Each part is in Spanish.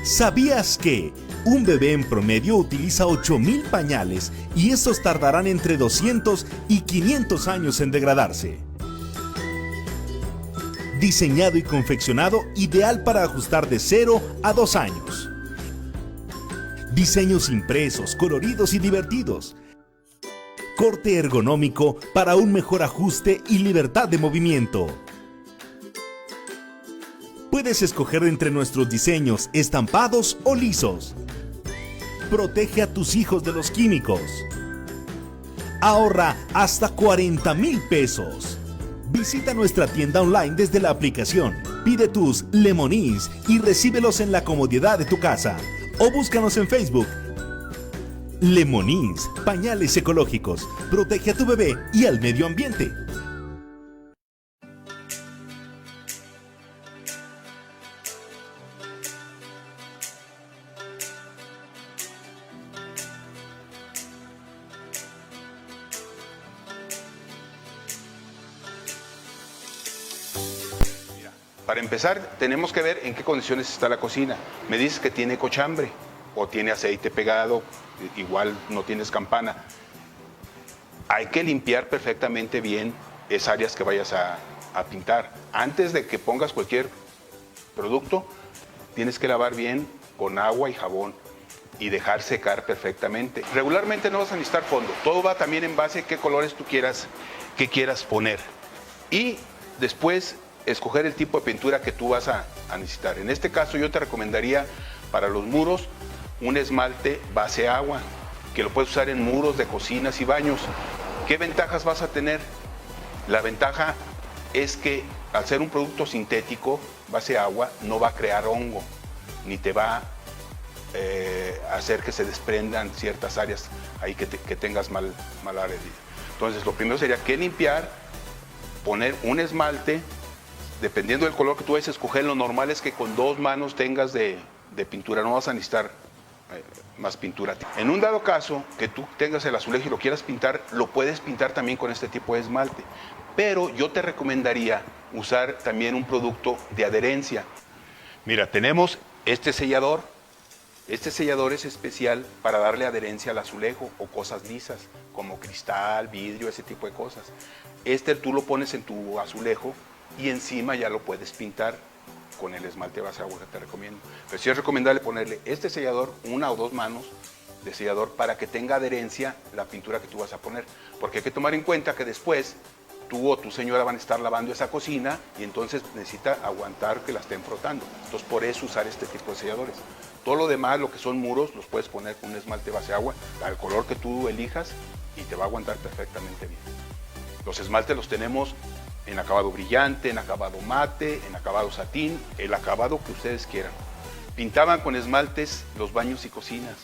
¿Sabías que un bebé en promedio utiliza 8,000 pañales y estos tardarán entre 200 y 500 años en degradarse? Diseñado y confeccionado ideal para ajustar de 0 a 2 años. Diseños impresos, coloridos y divertidos. Corte ergonómico para un mejor ajuste y libertad de movimiento. Puedes escoger entre nuestros diseños estampados o lisos. Protege a tus hijos de los químicos. Ahorra hasta 40,000 pesos. Visita nuestra tienda online desde la aplicación. Pide tus Lemonís y recíbelos en la comodidad de tu casa. O búscanos en Facebook. Lemonís, pañales ecológicos. Protege a tu bebé y al medio ambiente. Para empezar, tenemos que ver en qué condiciones está la cocina. Me dices que tiene cochambre o tiene aceite pegado, igual no tienes campana. Hay que limpiar perfectamente bien esas áreas que vayas a pintar. Antes de que pongas cualquier producto, tienes que lavar bien con agua y jabón y dejar secar perfectamente. Regularmente no vas a necesitar fondo. Todo va también en base a qué colores tú quieras poner. Y después escoger el tipo de pintura que tú vas a necesitar. En este caso yo te recomendaría para los muros un esmalte base agua, que lo puedes usar en muros de cocinas y baños. ¿Qué ventajas vas a tener? La ventaja es que al ser un producto sintético base agua no va a crear hongo, ni te va a hacer que se desprendan ciertas áreas ahí que tengas mal área. Entonces lo primero sería que limpiar, poner un esmalte. Dependiendo del color que tú vayas a escoger, lo normal es que con 2 manos tengas de pintura, no vas a necesitar más pintura. En un dado caso que tú tengas el azulejo y lo quieras pintar, lo puedes pintar también con este tipo de esmalte. Pero yo te recomendaría usar también un producto de adherencia. Mira, tenemos este sellador. Este sellador es especial para darle adherencia al azulejo o cosas lisas, como cristal, vidrio, ese tipo de cosas. Tú lo pones en tu azulejo y encima ya lo puedes pintar con el esmalte base agua que te recomiendo. Pero sí es recomendable ponerle este sellador, 1 o 2 manos de sellador, para que tenga adherencia la pintura que tú vas a poner. Porque hay que tomar en cuenta que después tú o tu señora van a estar lavando esa cocina y entonces necesita aguantar que la estén frotando. Entonces por eso usar este tipo de selladores. Todo lo demás, lo que son muros, los puedes poner con un esmalte base agua al color que tú elijas y te va a aguantar perfectamente bien. Los esmaltes los tenemos en acabado brillante, en acabado mate, en acabado satín, el acabado que ustedes quieran. Pintaban con esmaltes los baños y cocinas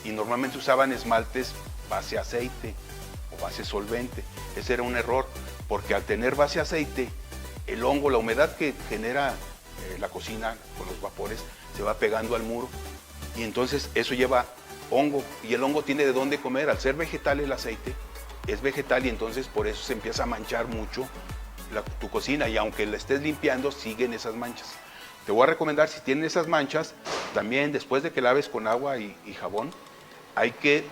y normalmente usaban esmaltes base aceite o base solvente. Ese era un error porque al tener base aceite, el hongo, la humedad que genera la cocina con los vapores se va pegando al muro y entonces eso lleva hongo y el hongo tiene de dónde comer. Al ser vegetal el aceite es vegetal y entonces por eso se empieza a manchar mucho tu cocina y aunque la estés limpiando siguen esas manchas. Te voy a recomendar, si tienen esas manchas, también después de que laves con agua y jabón, hay que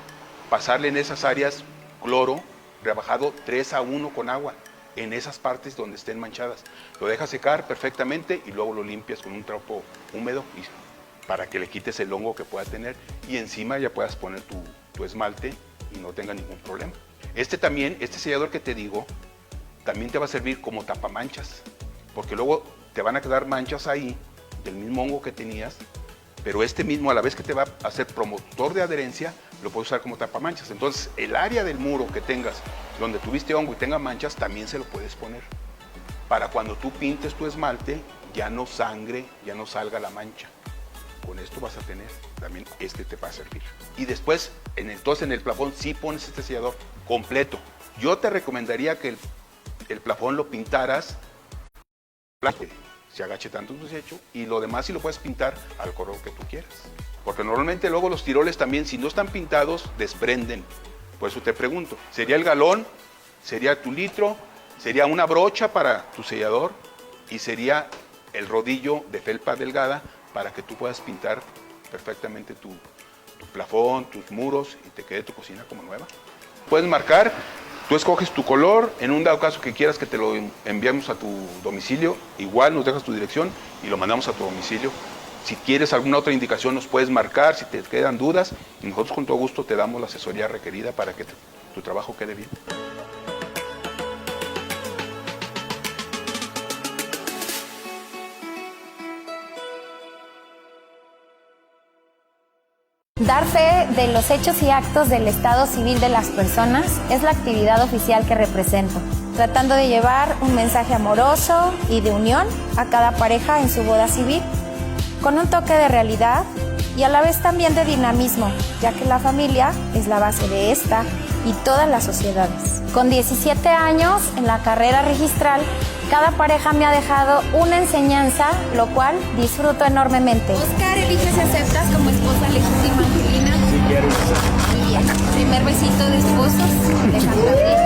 pasarle en esas áreas cloro rebajado 3:1 con agua, en esas partes donde estén manchadas. Lo dejas secar perfectamente y luego lo limpias con un trapo húmedo para que le quites el hongo que pueda tener y encima ya puedas poner tu esmalte y no tenga ningún problema. Este sellador que te digo, también te va a servir como tapamanchas, porque luego te van a quedar manchas ahí del mismo hongo que tenías, pero este mismo, a la vez que te va a hacer promotor de adherencia, lo puedes usar como tapamanchas. Entonces, el área del muro que tengas, donde tuviste hongo y tenga manchas, también se lo puedes poner. Para cuando tú pintes tu esmalte, ya no sangre, ya no salga la mancha. Con esto vas a tener, también te va a servir. Y después, entonces en el plafón sí pones este sellador completo. Yo te recomendaría que el plafón lo pintaras, que se agache tanto tu techo, y lo demás sí lo puedes pintar al color que tú quieras. Porque normalmente luego los tiroles también, si no están pintados, desprenden. Por eso te pregunto, ¿sería el galón? ¿Sería tu litro? ¿Sería una brocha para tu sellador? Y sería el rodillo de felpa delgada para que tú puedas pintar perfectamente tu plafón, tus muros y te quede tu cocina como nueva. Puedes marcar, tú escoges tu color, en un dado caso que quieras que te lo enviamos a tu domicilio, igual nos dejas tu dirección y lo mandamos a tu domicilio. Si quieres alguna otra indicación nos puedes marcar, si te quedan dudas, y nosotros con todo gusto te damos la asesoría requerida para que tu trabajo quede bien. Dar fe de los hechos y actos del estado civil de las personas es la actividad oficial que represento, tratando de llevar un mensaje amoroso y de unión a cada pareja en su boda civil, con un toque de realidad y a la vez también de dinamismo, ya que la familia es la base de esta y todas las sociedades. Con 17 años en la carrera registral, cada pareja me ha dejado una enseñanza, lo cual disfruto enormemente. Oscar, elige si aceptas como esposa legítima Angelina. Sí, quiero. Muy bien. Primer besito de esposos. Alejandro Abril.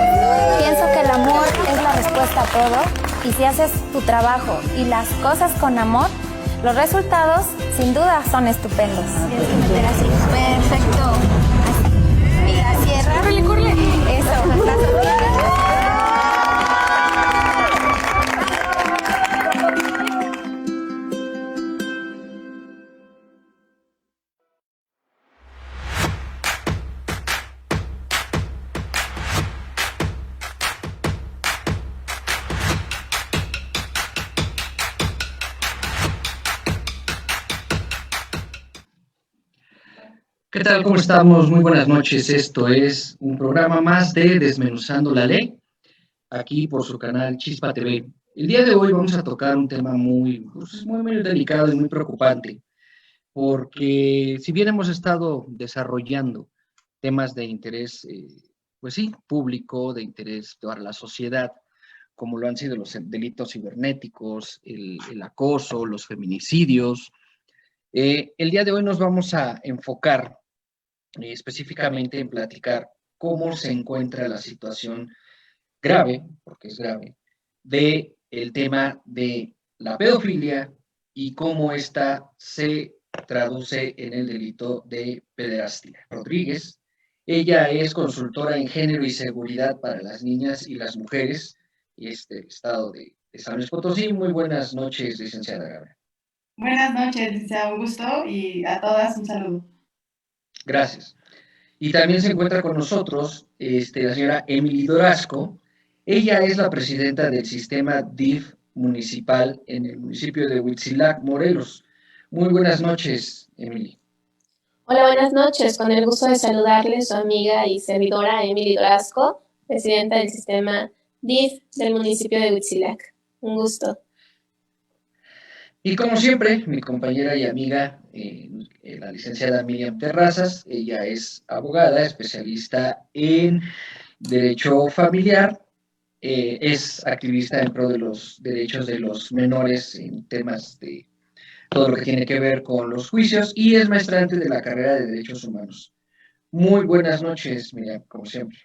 Pienso que el amor es la respuesta a todo, y si haces tu trabajo y las cosas con amor, los resultados sin duda son estupendos. Tienes que meter así. Perfecto. Así. Mira, cierra. Córrele, córrele. Eso, gracias. ¿Qué tal? ¿Cómo estamos? Muy buenas noches. Esto es un programa más de Desmenuzando la Ley, aquí por su canal Chispa TV. El día de hoy vamos a tocar un tema muy delicado y muy preocupante, porque si bien hemos estado desarrollando temas de interés, pues sí, público, de interés para la sociedad, como lo han sido los delitos cibernéticos, el acoso, los feminicidios, el día de hoy nos vamos a enfocar específicamente en platicar cómo se encuentra la situación grave, porque es grave, de el tema de la pedofilia y cómo ésta se traduce en el delito de pederastia. Rodríguez, ella es consultora en género y seguridad para las niñas y las mujeres, y estado de San Luis Potosí. Muy buenas noches, licenciada Gabriela. Buenas noches, licenciado, un gusto y a todas un saludo. Gracias. Y también se encuentra con nosotros la señora Emily Dorasco. Ella es la presidenta del sistema DIF municipal en el municipio de Huitzilac, Morelos. Muy buenas noches, Emily. Hola, buenas noches. Con el gusto de saludarles, su amiga y servidora Emily Dorasco, presidenta del sistema DIF del municipio de Huitzilac. Un gusto. Y como siempre, mi compañera y amiga, la licenciada Miriam Terrazas. Ella es abogada, especialista en derecho familiar, es activista en pro de los derechos de los menores en temas de todo lo que tiene que ver con los juicios, y es maestrante de la carrera de Derechos Humanos. Muy buenas noches, Miriam, como siempre.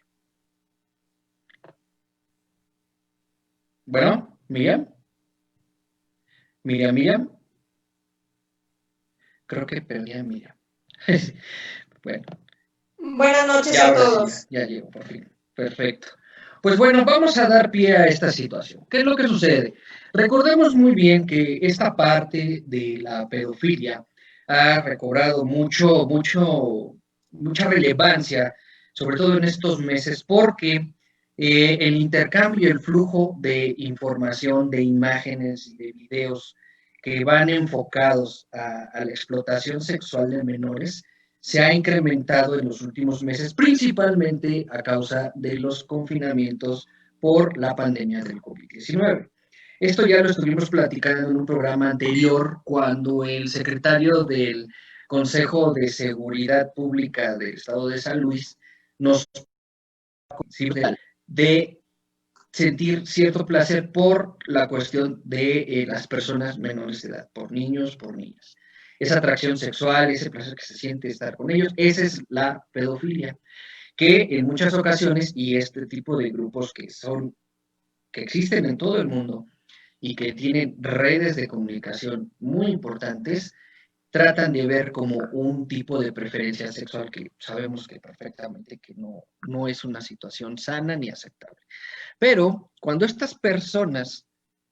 Bueno, Miriam. Miriam. Creo que perdí a Miriam. Bueno. Buenas noches a todos. Sí, ya llego, por fin. Perfecto. Pues bueno, vamos a dar pie a esta situación. ¿Qué es lo que sucede? Recordemos muy bien que esta parte de la pedofilia ha recobrado mucha relevancia, sobre todo en estos meses, porque el intercambio y el flujo de información, de imágenes y de videos que van enfocados a la explotación sexual de menores se ha incrementado en los últimos meses, principalmente a causa de los confinamientos por la pandemia del COVID-19. Esto ya lo estuvimos platicando en un programa anterior, cuando el secretario del Consejo de Seguridad Pública del Estado de San Luis nos de sentir cierto placer por la cuestión de las personas menores de edad, por niños, por niñas. Esa atracción sexual, ese placer que se siente estar con ellos, esa es la pedofilia, que en muchas ocasiones, y este tipo de grupos que existen en todo el mundo y que tienen redes de comunicación muy importantes, tratan de ver como un tipo de preferencia sexual que sabemos que perfectamente que no es una situación sana ni aceptable. Pero cuando estas personas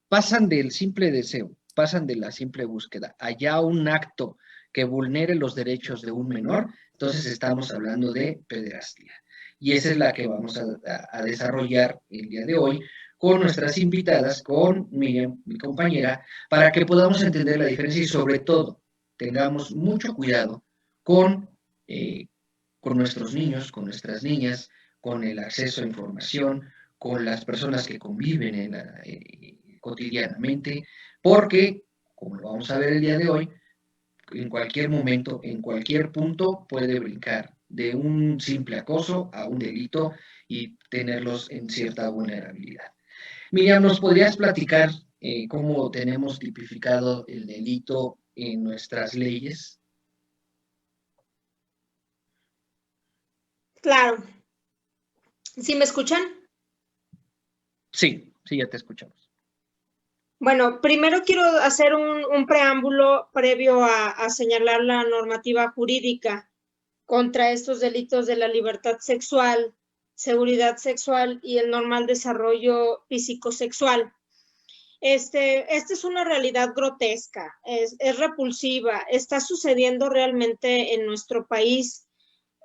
pasan del simple deseo, pasan de la simple búsqueda, allá un acto que vulnere los derechos de un menor, entonces estamos hablando de pederastía. Y esa es la que vamos a desarrollar el día de hoy con nuestras invitadas, con Miriam, mi compañera, para que podamos entender la diferencia y sobre todo tengamos mucho cuidado con nuestros niños, con nuestras niñas, con el acceso a información, con las personas que conviven cotidianamente, porque, como lo vamos a ver el día de hoy, en cualquier momento, en cualquier punto, puede brincar de un simple acoso a un delito y tenerlos en cierta vulnerabilidad. Miriam, ¿nos podrías platicar cómo tenemos tipificado el delito en nuestras leyes? Claro. ¿Sí me escuchan? Sí, ya te escuchamos. Bueno, primero quiero hacer un preámbulo previo a señalar la normativa jurídica contra estos delitos de la libertad sexual, seguridad sexual y el normal desarrollo psicosexual. Esta es una realidad grotesca, es repulsiva, está sucediendo realmente en nuestro país.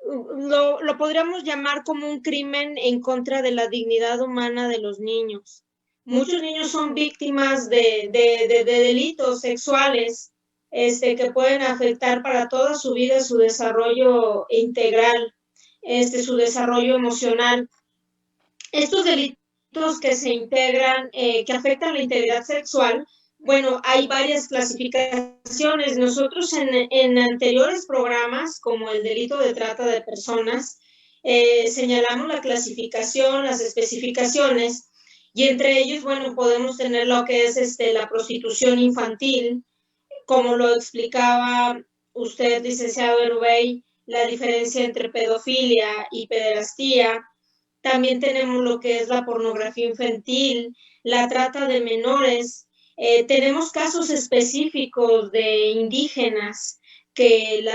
Lo podríamos llamar como un crimen en contra de la dignidad humana de los niños. Muchos niños son víctimas de delitos sexuales que pueden afectar para toda su vida su desarrollo integral, su desarrollo emocional. Estos delitos que se integran, que afectan la integridad sexual, bueno, hay varias clasificaciones. Nosotros en anteriores programas, como el delito de trata de personas, señalamos la clasificación, las especificaciones, y entre ellos, bueno, podemos tener lo que es la prostitución infantil, como lo explicaba usted, licenciado Erubey, la diferencia entre pedofilia y pederastía. También tenemos lo que es la pornografía infantil, la trata de menores. Tenemos casos específicos de indígenas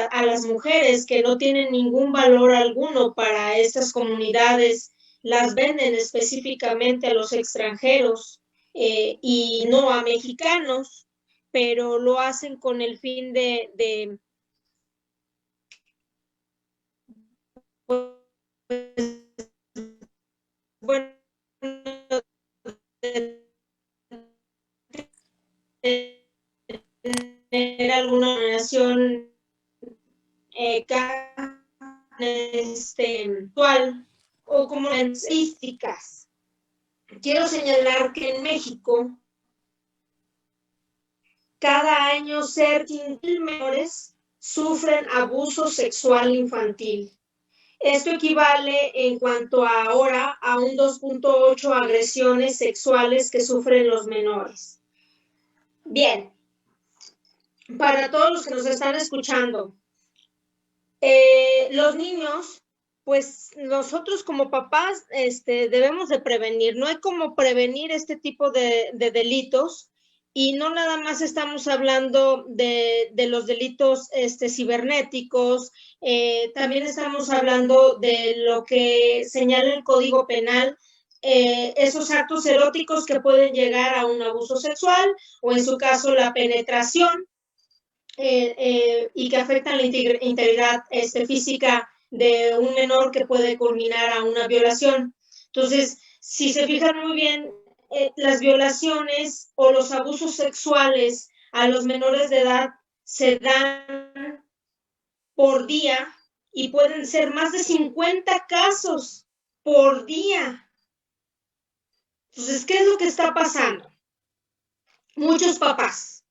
a las mujeres que no tienen ningún valor alguno para estas comunidades, las venden específicamente a los extranjeros y no a mexicanos, pero lo hacen con el fin de bueno, tener alguna relación actual o como estadísticas. Quiero señalar que en México cada año cerca de 1,000 menores sufren abuso sexual infantil. Esto equivale en cuanto a ahora a un 2.8 agresiones sexuales que sufren los menores. Bien, para todos los que nos están escuchando, los niños, pues nosotros como papás debemos de prevenir. No hay como prevenir este tipo de delitos. Y no nada más estamos hablando de los delitos cibernéticos, también estamos hablando de lo que señala el Código Penal, esos actos eróticos que pueden llegar a un abuso sexual o en su caso la penetración y que afectan la integridad física de un menor que puede culminar a una violación. Entonces, si se fijan muy bien, las violaciones o los abusos sexuales a los menores de edad se dan por día y pueden ser más de 50 casos por día. Entonces, ¿qué es lo que está pasando? Muchos papás.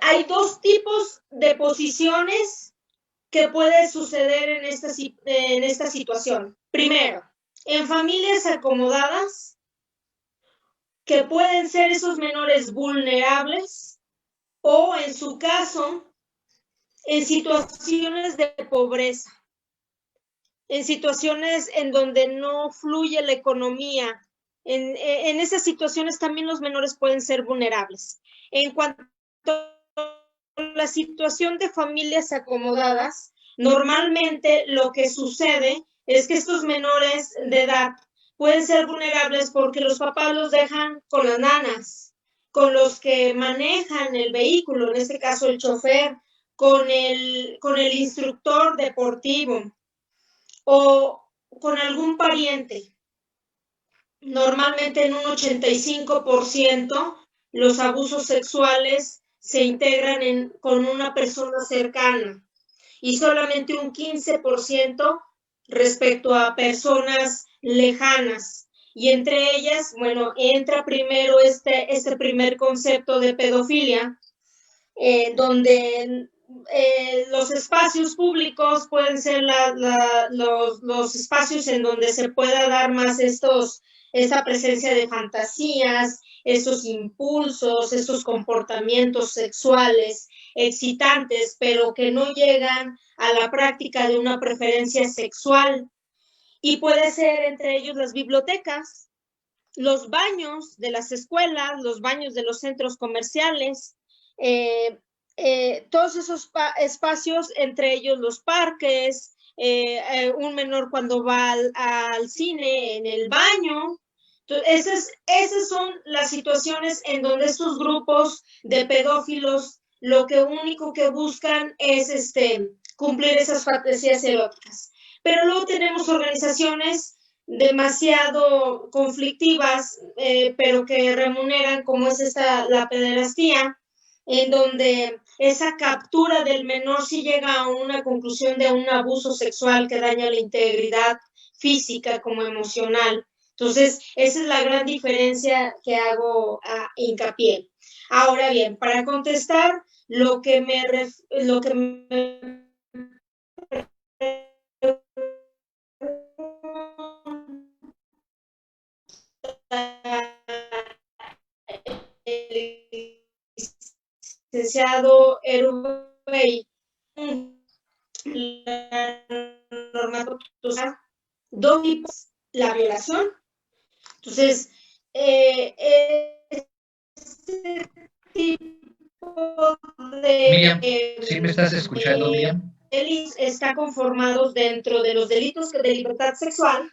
Hay dos tipos de posiciones que puede suceder en esta situación. Primero, en familias acomodadas, que pueden ser esos menores vulnerables, o en su caso, en situaciones de pobreza, en situaciones en donde no fluye la economía. En esas situaciones también los menores pueden ser vulnerables. En cuanto la situación de familias acomodadas, normalmente lo que sucede es que estos menores de edad pueden ser vulnerables porque los papás los dejan con las nanas, con los que manejan el vehículo, en este caso el chofer, con el instructor deportivo o con algún pariente. Normalmente en un 85% los abusos sexuales se integran con una persona cercana y solamente un 15% respecto a personas lejanas. Y entre ellas, bueno, entra primero este primer concepto de pedofilia, donde los espacios públicos pueden ser los espacios en donde se pueda dar más esta presencia de fantasías, estos impulsos, estos comportamientos sexuales excitantes, pero que no llegan a la práctica de una preferencia sexual. Y puede ser entre ellos las bibliotecas, los baños de las escuelas, los baños de los centros comerciales, todos esos espacios, entre ellos los parques, un menor cuando va al cine, en el baño. Entonces, esas son las situaciones en donde estos grupos de pedófilos lo único que buscan es cumplir esas fantasías eróticas. Pero luego tenemos organizaciones demasiado conflictivas, pero que remuneran, como es la pederastía, en donde esa captura del menor sí llega a una conclusión de un abuso sexual que daña la integridad física como emocional. Entonces, esa es la gran diferencia que hago hincapié. Ahora bien, para contestar lo que me licenciado Erubey, la normativa, dos tipos, la violación. Entonces, este tipo de... Miriam, ¿sí me estás escuchando, Miriam? Está conformados dentro de los delitos de libertad sexual.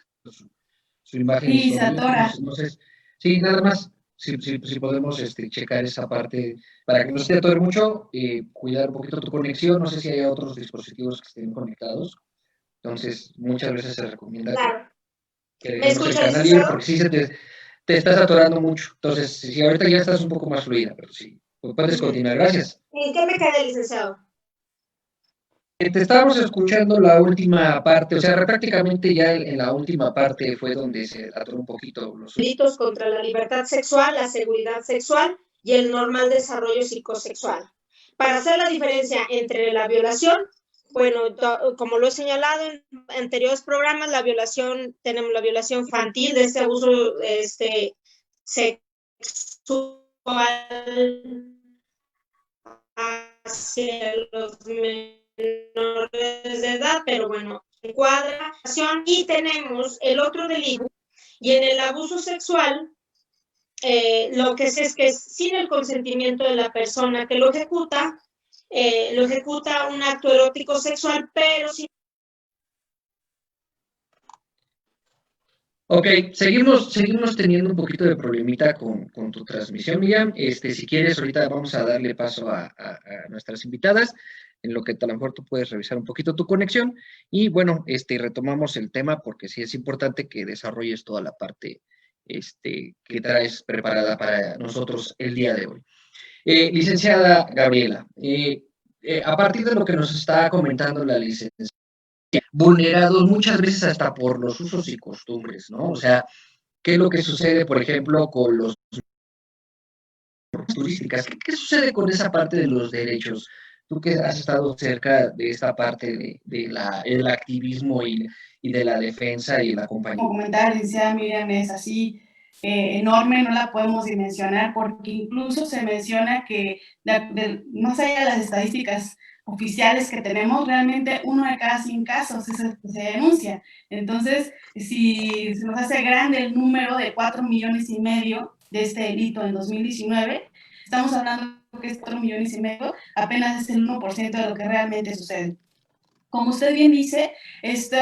Su imagen sí, se atora. Entonces, sí, nada más, si podemos checar esa parte para que no se atore mucho, cuidar un poquito tu conexión. No sé si hay otros dispositivos que estén conectados. Entonces, muchas veces se recomienda que dejemos el canal libre porque sí te estás atorando mucho. Entonces, si ahorita ya estás un poco más fluida, pero sí, puedes continuar. Gracias. ¿En qué me quedé, licenciado? Te estábamos escuchando la última parte, o sea, prácticamente ya en la última parte fue donde se atoró un poquito los delitos contra la libertad sexual, la seguridad sexual y el normal desarrollo psicosexual. Para hacer la diferencia entre la violación, bueno, como lo he señalado en anteriores programas, tenemos la violación infantil, de este abuso sexual hacia los menores de edad, pero bueno, encuadra, y tenemos el otro delito, y en el abuso sexual, lo que es que sin el consentimiento de la persona que lo ejecuta un acto erótico sexual, pero sin... Ok, seguimos teniendo un poquito de problemita con tu transmisión, Miriam. Si quieres, ahorita vamos a darle paso a nuestras invitadas, en lo que a lo mejor tú puedes revisar un poquito tu conexión. Y bueno, retomamos el tema porque sí es importante que desarrolles toda la parte que traes preparada para nosotros el día de hoy. Licenciada Gabriela, a partir de lo que nos está comentando la licenciada, vulnerados muchas veces hasta por los usos y costumbres, ¿no? O sea, ¿qué es lo que sucede, por ejemplo, con los turísticas? ¿Qué sucede con esa parte de los derechos? Tú que has estado cerca de esta parte del activismo y de la defensa y el acompañamiento. Como comentaba la licenciada Miriam, es así enorme, no la podemos dimensionar, porque incluso se menciona que más allá de las estadísticas oficiales que tenemos, realmente 1 de cada 100 casos se denuncia. Entonces, si se nos hace grande el número de 4,5 millones de este delito en 2019, estamos hablando que es 4,5 millones, apenas es el 1% de lo que realmente sucede. Como usted bien dice, este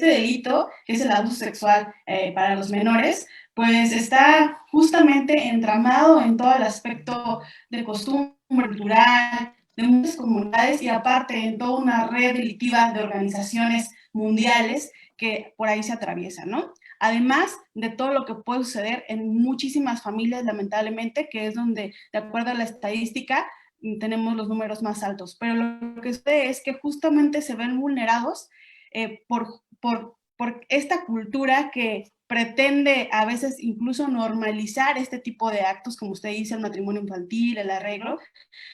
delito, que es el abuso sexual para los menores, pues está justamente entramado en todo el aspecto de costumbre cultural, de muchas comunidades y aparte en toda una red delictiva de organizaciones mundiales que por ahí se atraviesan, ¿no? Además de todo lo que puede suceder en muchísimas familias, lamentablemente, que es donde, de acuerdo a la estadística, tenemos los números más altos, pero lo que sucede es que justamente se ven vulnerados por esta cultura que pretende a veces incluso normalizar este tipo de actos, como usted dice, el matrimonio infantil, el arreglo,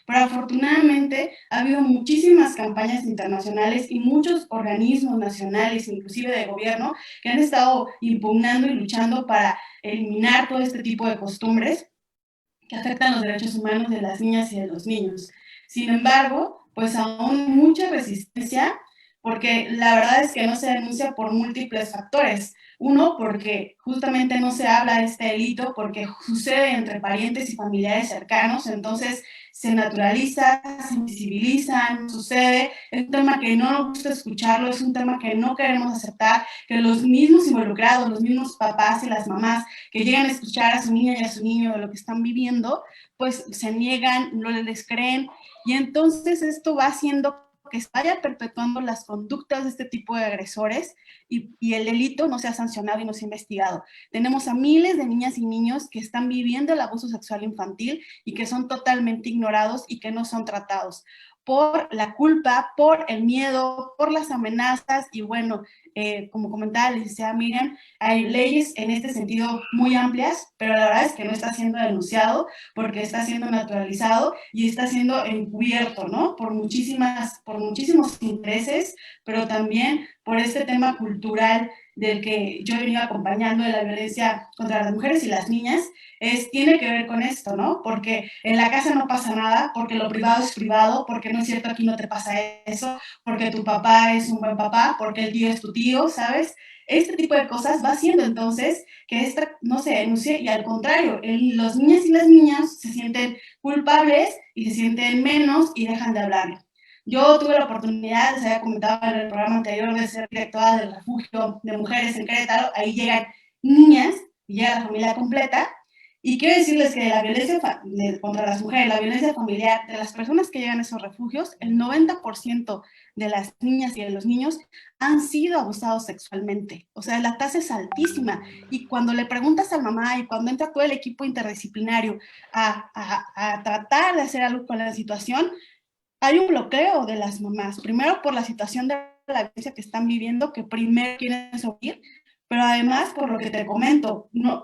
pero afortunadamente ha habido muchísimas campañas internacionales y muchos organismos nacionales, inclusive de gobierno, que han estado impugnando y luchando para eliminar todo este tipo de costumbres que afectan los derechos humanos de las niñas y de los niños. Sin embargo, pues aún mucha resistencia, porque la verdad es que no se denuncia por múltiples factores. Uno, porque justamente no se habla de este delito, porque sucede entre parientes y familiares cercanos, entonces se naturaliza, se invisibiliza, no sucede. Es un tema que no nos gusta escucharlo, es un tema que no queremos aceptar, que los mismos involucrados, los mismos papás y las mamás que llegan a escuchar a su niña y a su niño de lo que están viviendo, pues se niegan, no les creen, y entonces esto va haciendo que se vaya perpetuando las conductas de este tipo de agresores y el delito no sea sancionado y no sea investigado. Tenemos a miles de niñas y niños que están viviendo el abuso sexual infantil y que son totalmente ignorados y que no son tratados por la culpa, por el miedo, por las amenazas y bueno, como comentaba la licenciada Miriam, hay leyes en este sentido muy amplias, pero la verdad es que no está siendo denunciado porque está siendo naturalizado y está siendo encubierto, ¿no? Por muchísimos intereses, pero también por este tema cultural del que yo he venido acompañando de la violencia contra las mujeres y las niñas, tiene que ver con esto, ¿no? Porque en la casa no pasa nada, porque lo privado es privado, porque no es cierto, aquí no te pasa eso, porque tu papá es un buen papá, porque el tío es tu tío, ¿sabes? Este tipo de cosas va haciendo entonces que esta no se denuncie y al contrario, los niños y las niñas se sienten culpables y se sienten menos y dejan de hablar. Yo tuve la oportunidad, les había comentado en el programa anterior, de ser directora del refugio de mujeres en Querétaro. Ahí llegan niñas y llega la familia completa. Y quiero decirles que la violencia contra las mujeres, la violencia familiar, de las personas que llegan a esos refugios, el 90% de las niñas y de los niños han sido abusados sexualmente. O sea, la tasa es altísima. Y cuando le preguntas a la mamá y cuando entra todo el equipo interdisciplinario a tratar de hacer algo con la situación, hay un bloqueo de las mamás, primero por la situación de la violencia que están viviendo, que primero quieren subir, pero además por lo que te comento, no,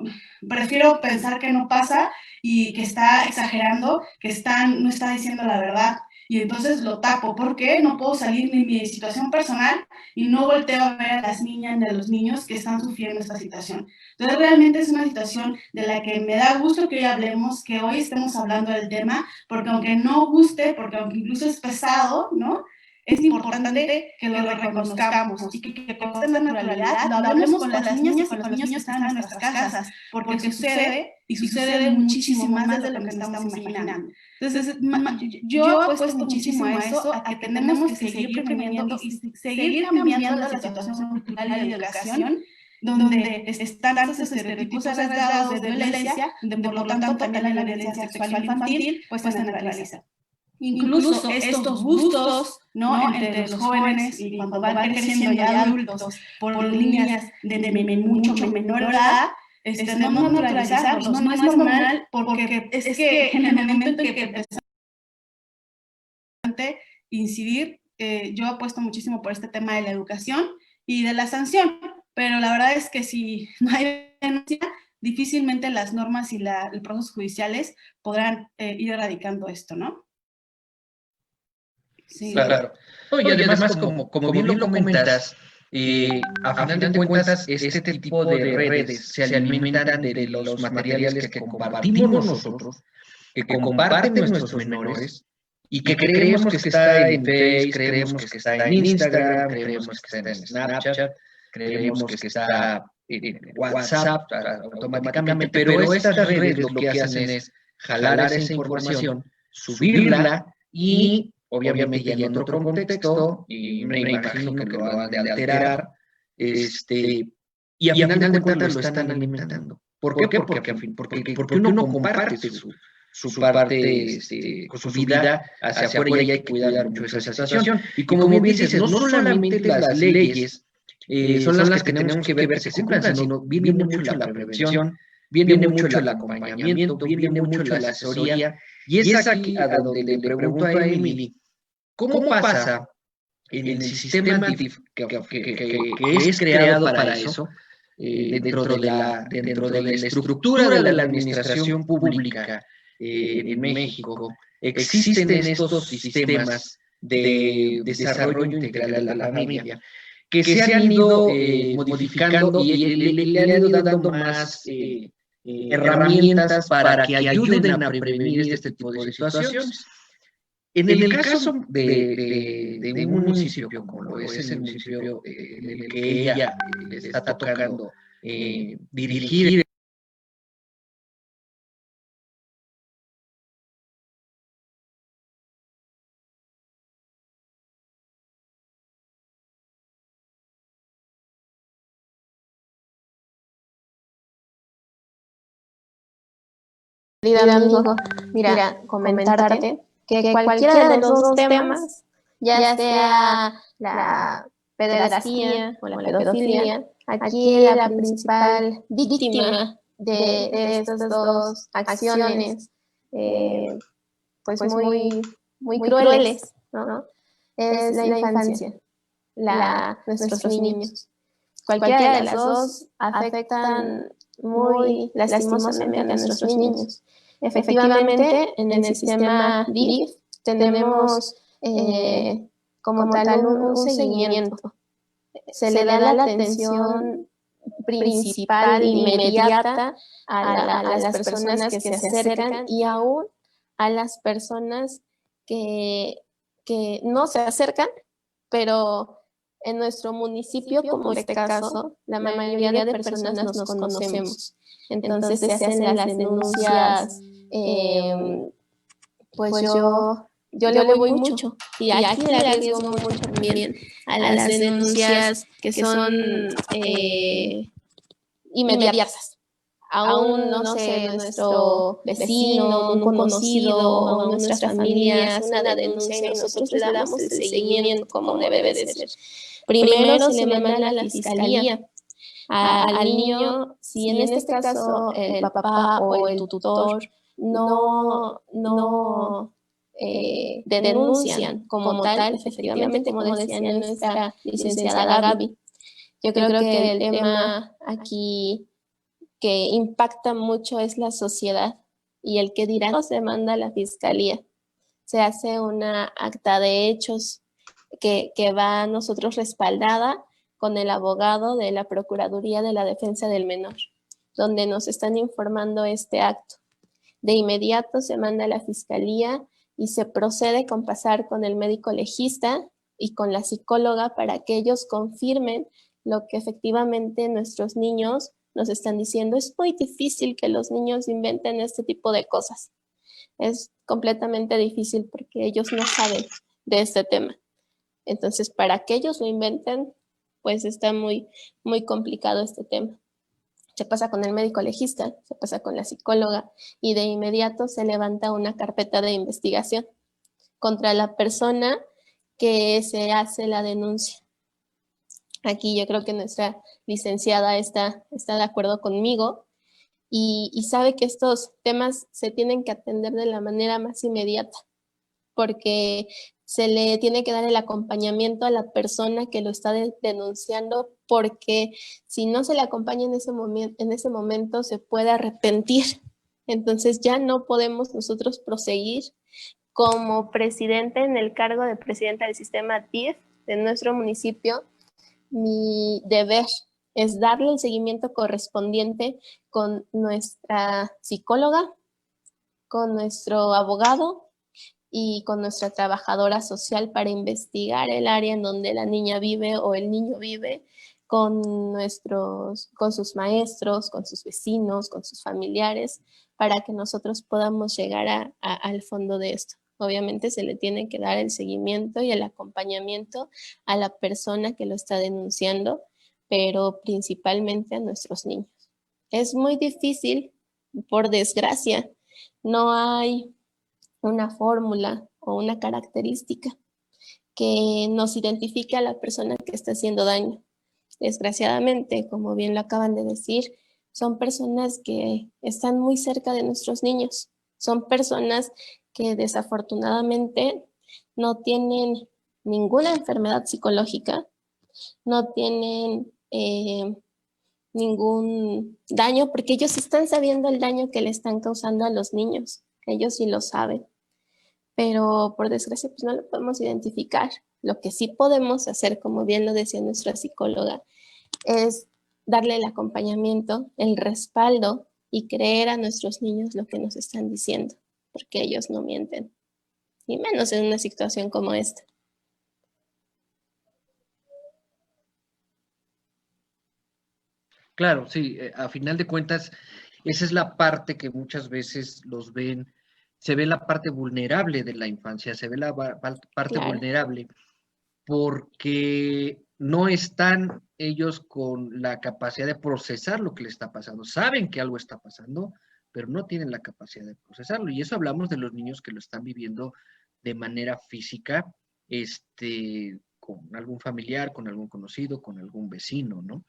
prefiero pensar que no pasa y que está exagerando, que no está diciendo la verdad, y entonces lo tapo, porque no puedo salir de mi situación personal y no volteo a ver a las niñas ni a los niños que están sufriendo esta situación. Entonces realmente es una situación de la que me da gusto que hoy hablemos, que hoy estemos hablando del tema, porque aunque no guste, porque aunque incluso es pesado, ¿no? Es importante que lo reconozcamos y que con esta naturalidad lo hablemos con las niñas y con los niños que están en nuestras casas, porque sucede y sucede muchísimo más de lo que estamos imaginando. Entonces, yo apuesto muchísimo a eso, a que tenemos que seguir preveniendo y seguir cambiando la situación cultural y de educación, donde están estos estereotipos rasgados de violencia, donde por lo tanto también la violencia sexual infantil pues se naturaliza. Incluso estos gustos, ¿no? Entre los jóvenes y cuando van creciendo ya adultos por líneas de mucho menor edad, no naturalizarlos, no es normal, porque es que en el momento en que empezamos a incidir, yo apuesto muchísimo por este tema de la educación y de la sanción, pero la verdad es que si no hay denuncia, difícilmente las normas y los procesos judiciales podrán ir erradicando esto, ¿no? Sí. Claro. No, y además, como bien lo comentas, a final de cuentas, este tipo de redes se alimentan de los materiales que compartimos nosotros, que comparten nuestros menores, y que creemos que está en Facebook, creemos que está en Instagram, creemos que está en Snapchat, creemos que está en WhatsApp automáticamente, pero estas redes lo que hacen es jalar esa información, subirla y obviamente ya en otro contexto, y me imagino que lo han de alterar, y a final de cuentas lo están alimentando. ¿Por qué? Porque uno comparte su parte, su vida hacia afuera y hay que cuidar mucho esa situación. Y como bien dices, no solamente las leyes son las que tenemos que ver que se cumplan, sino viene mucho la prevención, viene mucho el acompañamiento, viene mucho la asesoría. Y es aquí a donde le pregunto a Emily, ¿cómo pasa en el sistema DIF, que es creado para eso, dentro de la estructura de la administración pública en México, existen estos sistemas de desarrollo integral a la familia que se han ido modificando y le han ido dando más herramientas para que ayuden a prevenir este tipo de situaciones? En el caso de un municipio como lo es el municipio en el que ella le está tocando dirigir, Amigo, mira, comentarte que cualquiera de los dos temas, ya sea la pederastia o la pedofilia, aquí la principal víctima de estas dos acciones, pues muy crueles, ¿no? Es la infancia, nuestros niños. Cualquiera de las dos afectan muy lastimosamente a nuestros niños. Efectivamente, en el sistema DIF tenemos como tal un seguimiento. Se le da la atención principal, inmediata a las personas que se acercan y aún a las personas que no se acercan, pero en nuestro municipio, como este caso, la mayoría de personas nos conocemos. Entonces se hacen las denuncias, pues yo le voy mucho. Y aquí le arriesgo mucho también a las denuncias que son inmediatas. Aún, no sé, nuestro vecino, un conocido o nuestra familia hace una denuncia y nosotros le damos el seguimiento como debe de ser. Primero se le manda a la fiscalía al niño, si en este caso el papá o el tutor no denuncian como tal, efectivamente, como decía nuestra licenciada Gaby. Yo creo que el tema aquí que impacta mucho es la sociedad y el que dirá no se manda a la fiscalía. Se hace una acta de hechos que va a nosotros respaldada con el abogado de la Procuraduría de la Defensa del Menor, donde nos están informando este acto. De inmediato se manda a la fiscalía y se procede con pasar con el médico legista y con la psicóloga para que ellos confirmen lo que efectivamente nuestros niños nos están diciendo. Es muy difícil que los niños inventen este tipo de cosas. Es completamente difícil porque ellos no saben de este tema. Entonces, para que ellos lo inventen, pues está muy complicado este tema. Se pasa con el médico legista, se pasa con la psicóloga y de inmediato se levanta una carpeta de investigación contra la persona que se hace la denuncia. Aquí yo creo que nuestra licenciada está de acuerdo conmigo y sabe que estos temas se tienen que atender de la manera más inmediata, porque se le tiene que dar el acompañamiento a la persona que lo está denunciando, porque si no se le acompaña en ese momento se puede arrepentir. Entonces ya no podemos nosotros proseguir como presidente en el cargo de presidenta del sistema DIF de nuestro municipio. Mi deber es darle el seguimiento correspondiente con nuestra psicóloga, con nuestro abogado y con nuestra trabajadora social para investigar el área en donde la niña vive o el niño vive, con sus maestros, con sus vecinos, con sus familiares, para que nosotros podamos llegar al fondo de esto. Obviamente se le tiene que dar el seguimiento y el acompañamiento a la persona que lo está denunciando, pero principalmente a nuestros niños. Es muy difícil, por desgracia, no hay una fórmula o una característica que nos identifique a la persona que está haciendo daño. Desgraciadamente, como bien lo acaban de decir, son personas que están muy cerca de nuestros niños. Son personas que desafortunadamente no tienen ninguna enfermedad psicológica, no tienen ningún daño, porque ellos están sabiendo el daño que le están causando a los niños. Ellos sí lo saben. Pero por desgracia pues no lo podemos identificar. Lo que sí podemos hacer, como bien lo decía nuestra psicóloga, es darle el acompañamiento, el respaldo y creer a nuestros niños lo que nos están diciendo, porque ellos no mienten, y menos en una situación como esta. Claro, sí, a final de cuentas, esa es la parte que muchas veces los ven, se ve la parte vulnerable de la infancia, se ve la parte Claro. vulnerable porque no están ellos con la capacidad de procesar lo que les está pasando. Saben que algo está pasando, pero no tienen la capacidad de procesarlo. Y eso hablamos de los niños que lo están viviendo de manera física, con algún familiar, con algún conocido, con algún vecino, ¿no?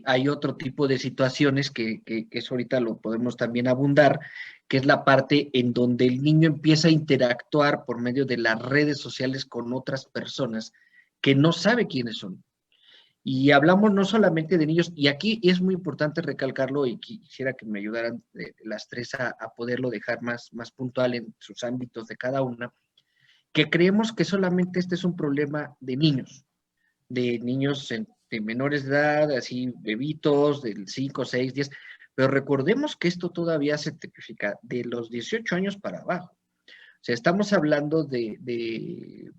Hay otro tipo de situaciones que eso ahorita lo podemos también abundar, que es la parte en donde el niño empieza a interactuar por medio de las redes sociales con otras personas que no sabe quiénes son. Y hablamos no solamente de niños, y aquí es muy importante recalcarlo y quisiera que me ayudaran las tres a poderlo dejar más puntual en sus ámbitos de cada una, que creemos que solamente este es un problema de niños de menores de edad, así bebitos, del 5, 6, 10, pero recordemos que esto todavía se tipifica de los 18 años para abajo. O sea, estamos hablando de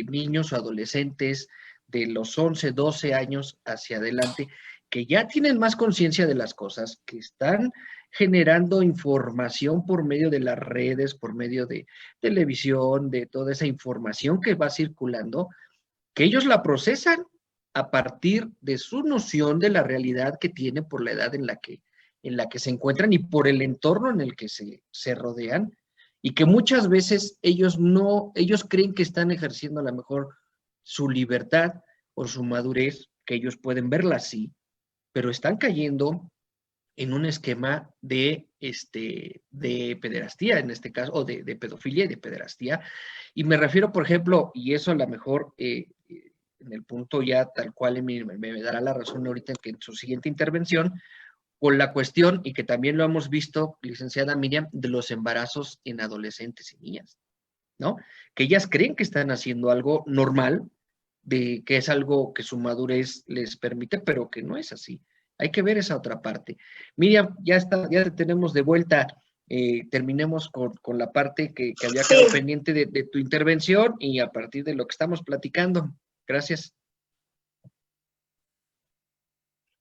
niños o adolescentes de los 11, 12 años hacia adelante, que ya tienen más conciencia de las cosas, que están generando información por medio de las redes, por medio de televisión, de toda esa información que va circulando, que ellos la procesan a partir de su noción de la realidad que tiene por la edad en la que se encuentran y por el entorno en el que se rodean, y que muchas veces ellos creen que están ejerciendo a lo mejor su libertad o su madurez, que ellos pueden verla así, pero están cayendo en un esquema de pederastía, en este caso, o de pedofilia y de pederastía. Y me refiero, por ejemplo, y eso a lo mejor en el punto ya tal cual me dará la razón ahorita en su siguiente intervención, con la cuestión, y que también lo hemos visto, licenciada Miriam, de los embarazos en adolescentes y niñas, ¿no? Que ellas creen que están haciendo algo normal, de que es algo que su madurez les permite, pero que no es así. Hay que ver esa otra parte. Miriam, ya te tenemos de vuelta. Terminemos con la parte que había quedado pendiente de tu intervención y a partir de lo que estamos platicando. Gracias.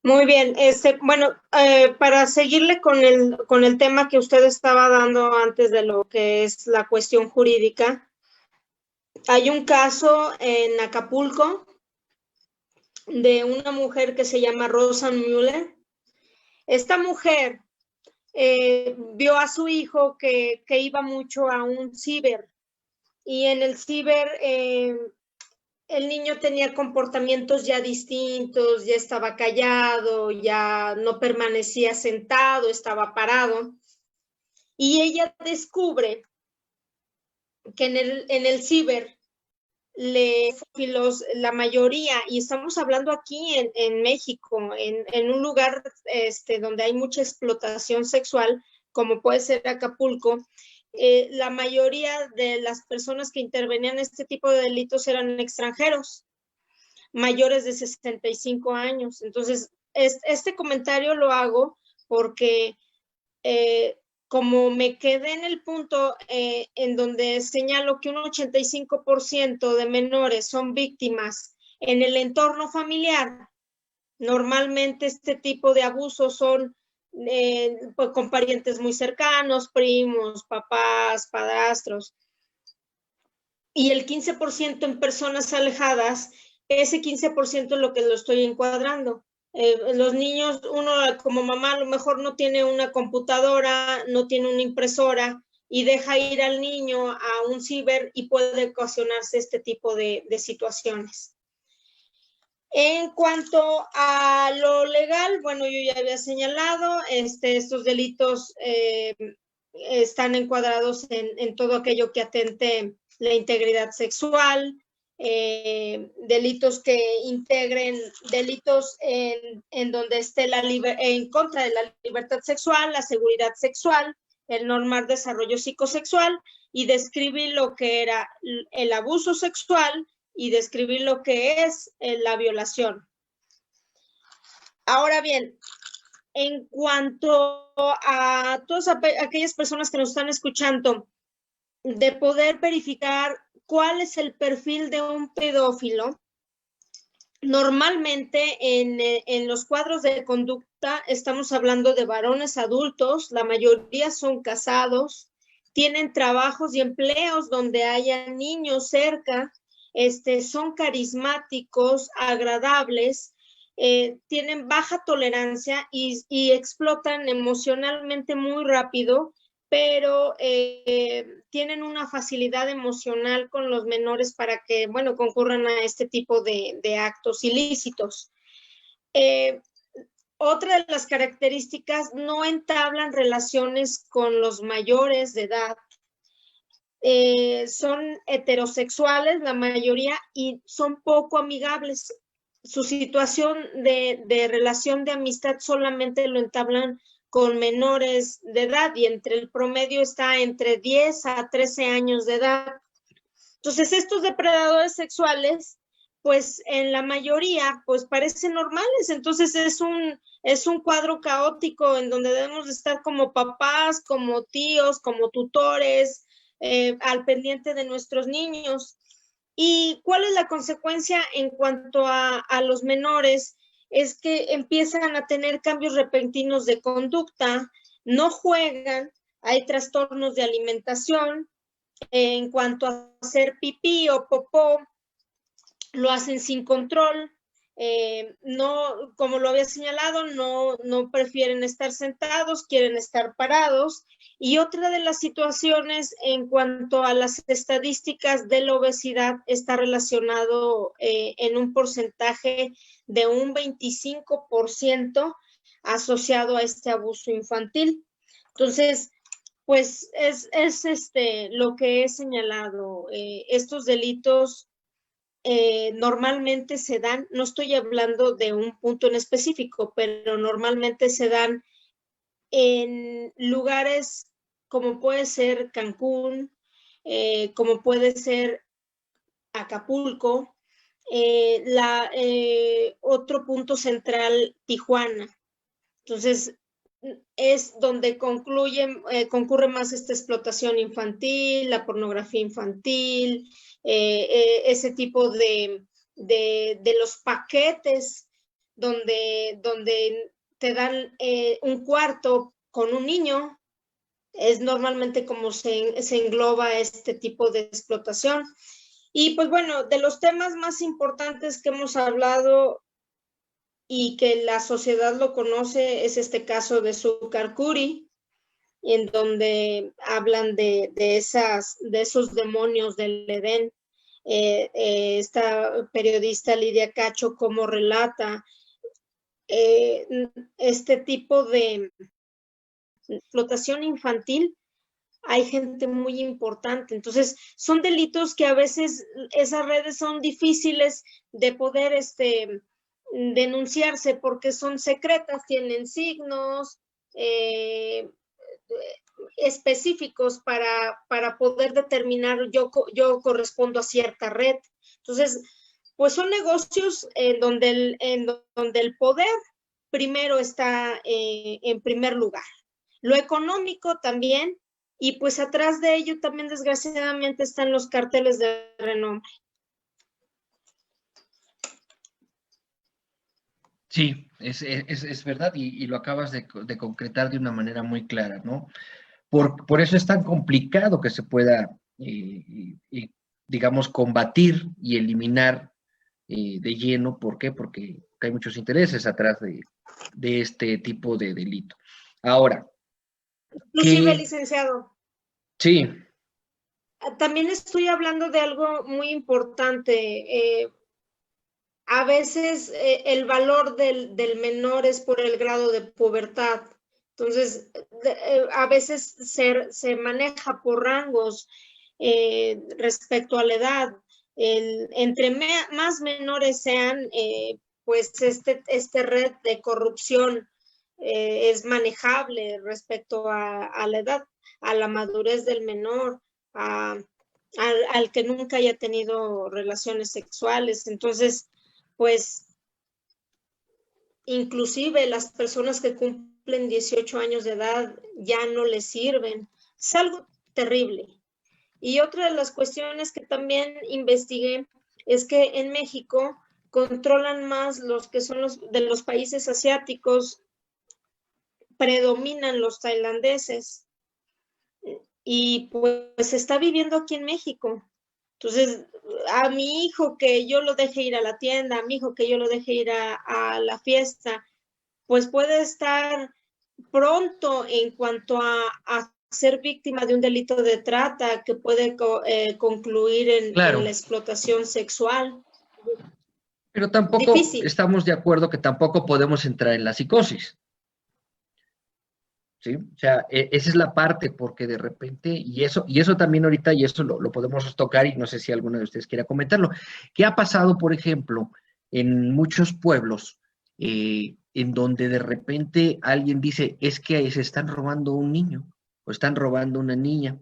Muy bien, bueno, para seguirle con el tema que usted estaba dando antes de lo que es la cuestión jurídica, hay un caso en Acapulco de una mujer que se llama Rosa Müller. Esta mujer vio a su hijo que iba mucho a un ciber, y en el ciber el niño tenía comportamientos ya distintos, ya estaba callado, ya no permanecía sentado, estaba parado, y ella descubre que en el ciber la mayoría, y estamos hablando aquí en México, en un lugar donde hay mucha explotación sexual, como puede ser Acapulco, la mayoría de las personas que intervenían en este tipo de delitos eran extranjeros, mayores de 65 años. Entonces, este comentario lo hago porque como me quedé en el punto en donde señalo que un 85% de menores son víctimas en el entorno familiar, Normalmente este tipo de abusos son pues, con parientes muy cercanos, primos, papás, padrastros. Y el 15% en personas alejadas, ese 15% es lo que lo estoy encuadrando. Los niños, uno como mamá a lo mejor no tiene una computadora, no tiene una impresora y deja ir al niño a un ciber y puede ocasionarse este tipo de situaciones. En cuanto a lo legal, bueno, yo ya había señalado, estos delitos están encuadrados en todo aquello que atente la integridad sexual, delitos que integren delitos en donde esté en contra de la libertad sexual, la seguridad sexual, el normar desarrollo psicosexual y describir lo que era el abuso sexual y describir lo que es la violación. Ahora bien, en cuanto a todas aquellas personas que nos están escuchando, de poder verificar cuál es el perfil de un pedófilo, normalmente en los cuadros de conducta estamos hablando de varones adultos, la mayoría son casados, tienen trabajos y empleos donde haya niños cerca, son carismáticos, agradables, tienen baja tolerancia y explotan emocionalmente muy rápido, pero tienen una facilidad emocional con los menores para que, bueno, concurran a este tipo de actos ilícitos. Otra de las características, no entablan relaciones con los mayores de edad. Son heterosexuales la mayoría y son poco amigables. Su situación de relación de amistad solamente lo entablan con menores de edad y entre el promedio está entre 10 a 13 años de edad. Entonces, estos depredadores sexuales, pues en la mayoría, pues parecen normales. Entonces, es un cuadro caótico en donde debemos de estar como papás, como tíos, como tutores, al pendiente de nuestros niños. ¿Y cuál es la consecuencia en cuanto a los menores? Es que empiezan a tener cambios repentinos de conducta, no juegan, hay trastornos de alimentación, en cuanto a hacer pipí o popó, lo hacen sin control, no, como lo había señalado, no prefieren estar sentados, quieren estar parados. Y otra de las situaciones en cuanto a las estadísticas de la obesidad está relacionado en un porcentaje de un 25% asociado a este abuso infantil. Entonces, pues es lo que he señalado. Estos delitos normalmente se dan, no estoy hablando de un punto en específico, pero normalmente se dan en lugares como puede ser Cancún, como puede ser Acapulco, otro punto central, Tijuana. Entonces, es donde concurre más esta explotación infantil, la pornografía infantil, ese tipo de los paquetes donde te dan un cuarto con un niño, es normalmente como se engloba este tipo de explotación. Y pues bueno, de los temas más importantes que hemos hablado y que la sociedad lo conoce es este caso de Zucar Curi, en donde hablan de esos demonios del Edén. Esta periodista Lidia Cacho como relata este tipo de explotación infantil. Hay gente muy importante. Entonces, son delitos que a veces esas redes son difíciles de poder denunciarse porque son secretas, tienen signos específicos para poder determinar yo correspondo a cierta red. Entonces, pues son negocios en donde el poder primero está en primer lugar. Lo económico también, y pues atrás de ello también desgraciadamente están los carteles de renombre. Sí, es verdad y lo acabas de concretar de una manera muy clara, ¿no? Por eso es tan complicado que se pueda, digamos, combatir y eliminar de lleno. ¿Por qué? Porque hay muchos intereses atrás de este tipo de delito. Ahora, Inclusive, que licenciado, sí, también estoy hablando de algo muy importante. A veces el valor del menor es por el grado de pubertad. Entonces, a veces se maneja por rangos respecto a la edad. Entre más menores sean, pues este red de corrupción es manejable respecto a la edad, a la madurez del menor, al que nunca haya tenido relaciones sexuales. Entonces, pues inclusive las personas que cumplen 18 años de edad ya no les sirven. Es algo terrible. Y otra de las cuestiones que también investigué es que en México controlan más los que son los de los países asiáticos, predominan los tailandeses y pues se está viviendo aquí en México. Entonces, a mi hijo que yo lo deje ir a la tienda, a mi hijo que yo lo deje ir a la fiesta, pues puede estar pronto en cuanto a ser víctima de un delito de trata que puede concluir en la claro, explotación sexual. pero tampoco Difícil. estamos de acuerdo que tampoco podemos entrar en la psicosis. ¿Sí? O sea, esa es la parte, porque de repente, y eso también ahorita, y eso lo podemos tocar, y no sé si alguno de ustedes quiera comentarlo. ¿Qué ha pasado, por ejemplo, en muchos pueblos, en donde de repente alguien dice, es que se están robando un niño, o están robando una niña,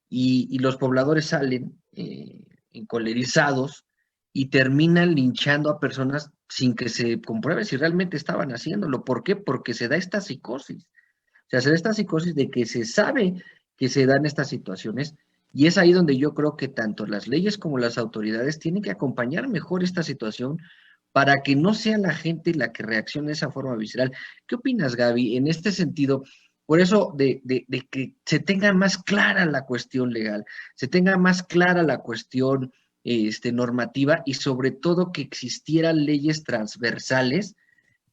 y los pobladores salen encolerizados y terminan linchando a personas sin que se compruebe si realmente estaban haciéndolo? ¿Por qué? Porque se da esta psicosis. O sea, se da esta psicosis de que se sabe que se dan estas situaciones, y es ahí donde yo creo que tanto las leyes como las autoridades tienen que acompañar mejor esta situación para que no sea la gente la que reaccione de esa forma visceral. ¿Qué opinas, Gaby, en este sentido? Por eso, de que se tenga más clara la cuestión legal, se tenga más clara la cuestión normativa, y sobre todo que existieran leyes transversales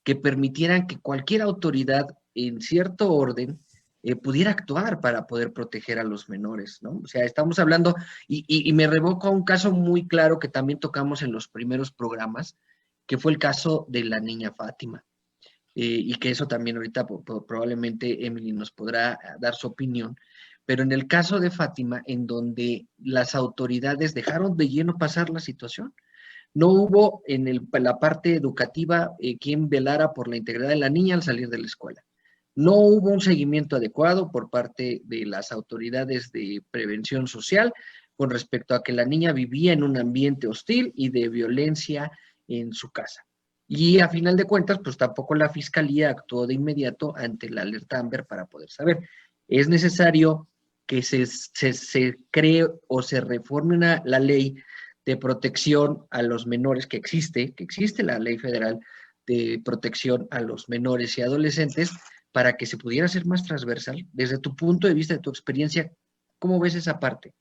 que permitieran que cualquier autoridad en cierto orden pudiera actuar para poder proteger a los menores, ¿no? O sea, estamos hablando, y me revoco a un caso muy claro que también tocamos en los primeros programas, que fue el caso de la niña Fátima, y que eso también ahorita probablemente Emily nos podrá dar su opinión, pero en el caso de Fátima, en donde las autoridades dejaron de lleno pasar la situación, no hubo en la parte educativa quien velara por la integridad de la niña al salir de la escuela. No hubo un seguimiento adecuado por parte de las autoridades de prevención social con respecto a que la niña vivía en un ambiente hostil y de violencia en su casa. Y a final de cuentas, pues tampoco la fiscalía actuó de inmediato ante la alerta Amber para poder saber. Es necesario que se cree o se reforme la ley de protección a los menores, que existe la ley federal de protección a los menores y adolescentes, para que se pudiera ser más transversal. Desde tu punto de vista, de tu experiencia, ¿cómo ves esa parte?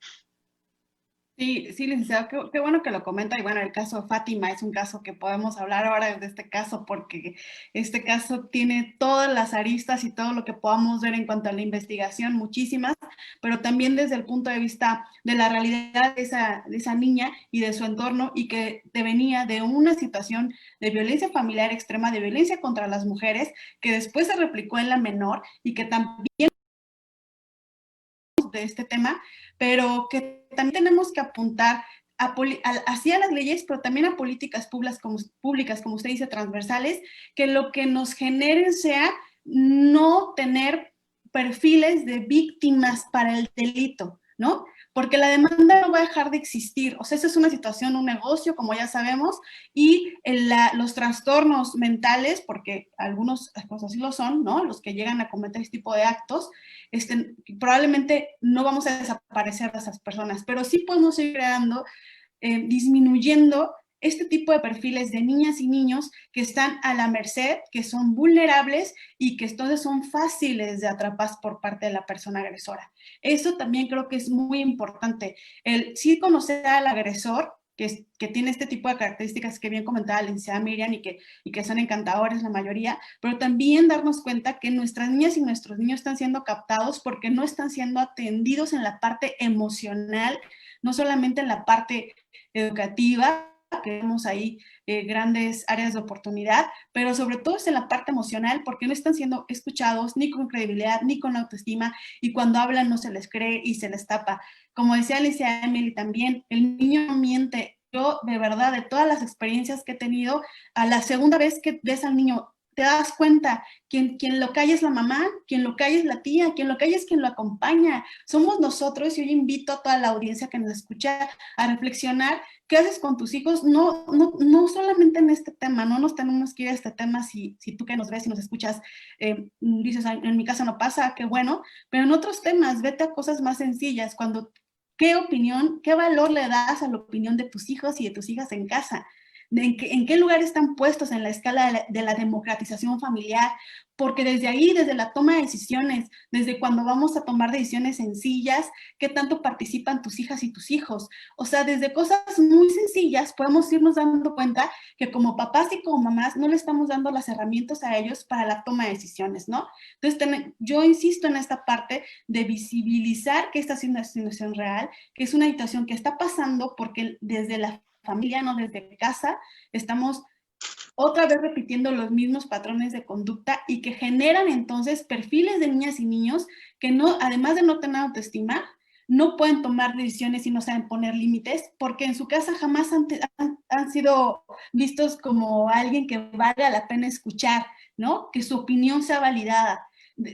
Sí, sí, licenciado, qué bueno que lo comenta. Y bueno, el caso de Fátima es un caso que podemos hablar ahora de este caso, porque este caso tiene todas las aristas y todo lo que podamos ver en cuanto a la investigación, muchísimas, pero también desde el punto de vista de la realidad de esa niña y de su entorno, y que venía de una situación de violencia familiar extrema, de violencia contra las mujeres, que después se replicó en la menor, y que también de este tema, pero que también tenemos que apuntar hacia las leyes, pero también a políticas públicas, como usted dice, transversales, que lo que nos generen sea no tener perfiles de víctimas para el delito, ¿no? Porque la demanda no va a dejar de existir. O sea, esa es una situación, un negocio, como ya sabemos, y los trastornos mentales, porque algunos pues así lo son, ¿no? Los que llegan a cometer este tipo de actos, probablemente no vamos a desaparecer de esas personas, pero sí podemos ir creando, disminuyendo este tipo de perfiles de niñas y niños que están a la merced, que son vulnerables y que entonces son fáciles de atrapar por parte de la persona agresora. Eso también creo que es muy importante. El sí conocer al agresor, que tiene este tipo de características que bien comentaba la licenciada Miriam y que son encantadores la mayoría, pero también darnos cuenta que nuestras niñas y nuestros niños están siendo captados porque no están siendo atendidos en la parte emocional, no solamente en la parte educativa, que vemos ahí grandes áreas de oportunidad, pero sobre todo es en la parte emocional, porque no están siendo escuchados ni con credibilidad, ni con autoestima, y cuando hablan no se les cree y se les tapa. Como decía Alicia Emily también, el niño no miente. Yo, de verdad, de todas las experiencias que he tenido, a la segunda vez que ves al niño, te das cuenta, quien lo calla es la mamá, quien lo calla es la tía, quien lo calla es quien lo acompaña. Somos nosotros, y hoy invito a toda la audiencia que nos escucha a reflexionar qué haces con tus hijos, no solamente en este tema, no nos tenemos que ir a este tema si tú que nos ves y nos escuchas dices, en mi casa no pasa, qué bueno, pero en otros temas, vete a cosas más sencillas, ¿qué opinión, qué valor le das a la opinión de tus hijos y de tus hijas en casa? ¿En qué lugar están puestos en la escala de la democratización familiar? Porque desde ahí, desde la toma de decisiones, desde cuando vamos a tomar decisiones sencillas, ¿qué tanto participan tus hijas y tus hijos? O sea, desde cosas muy sencillas podemos irnos dando cuenta que como papás y como mamás no le estamos dando las herramientas a ellos para la toma de decisiones, ¿no? Entonces, yo insisto en esta parte de visibilizar que esta es una situación real, que es una situación que está pasando porque desde la familia, no desde casa, estamos otra vez repitiendo los mismos patrones de conducta y que generan entonces perfiles de niñas y niños que no, además de no tener autoestima, no pueden tomar decisiones y no saben poner límites, porque en su casa jamás han sido vistos como alguien que valga la pena escuchar, ¿no? Que su opinión sea validada.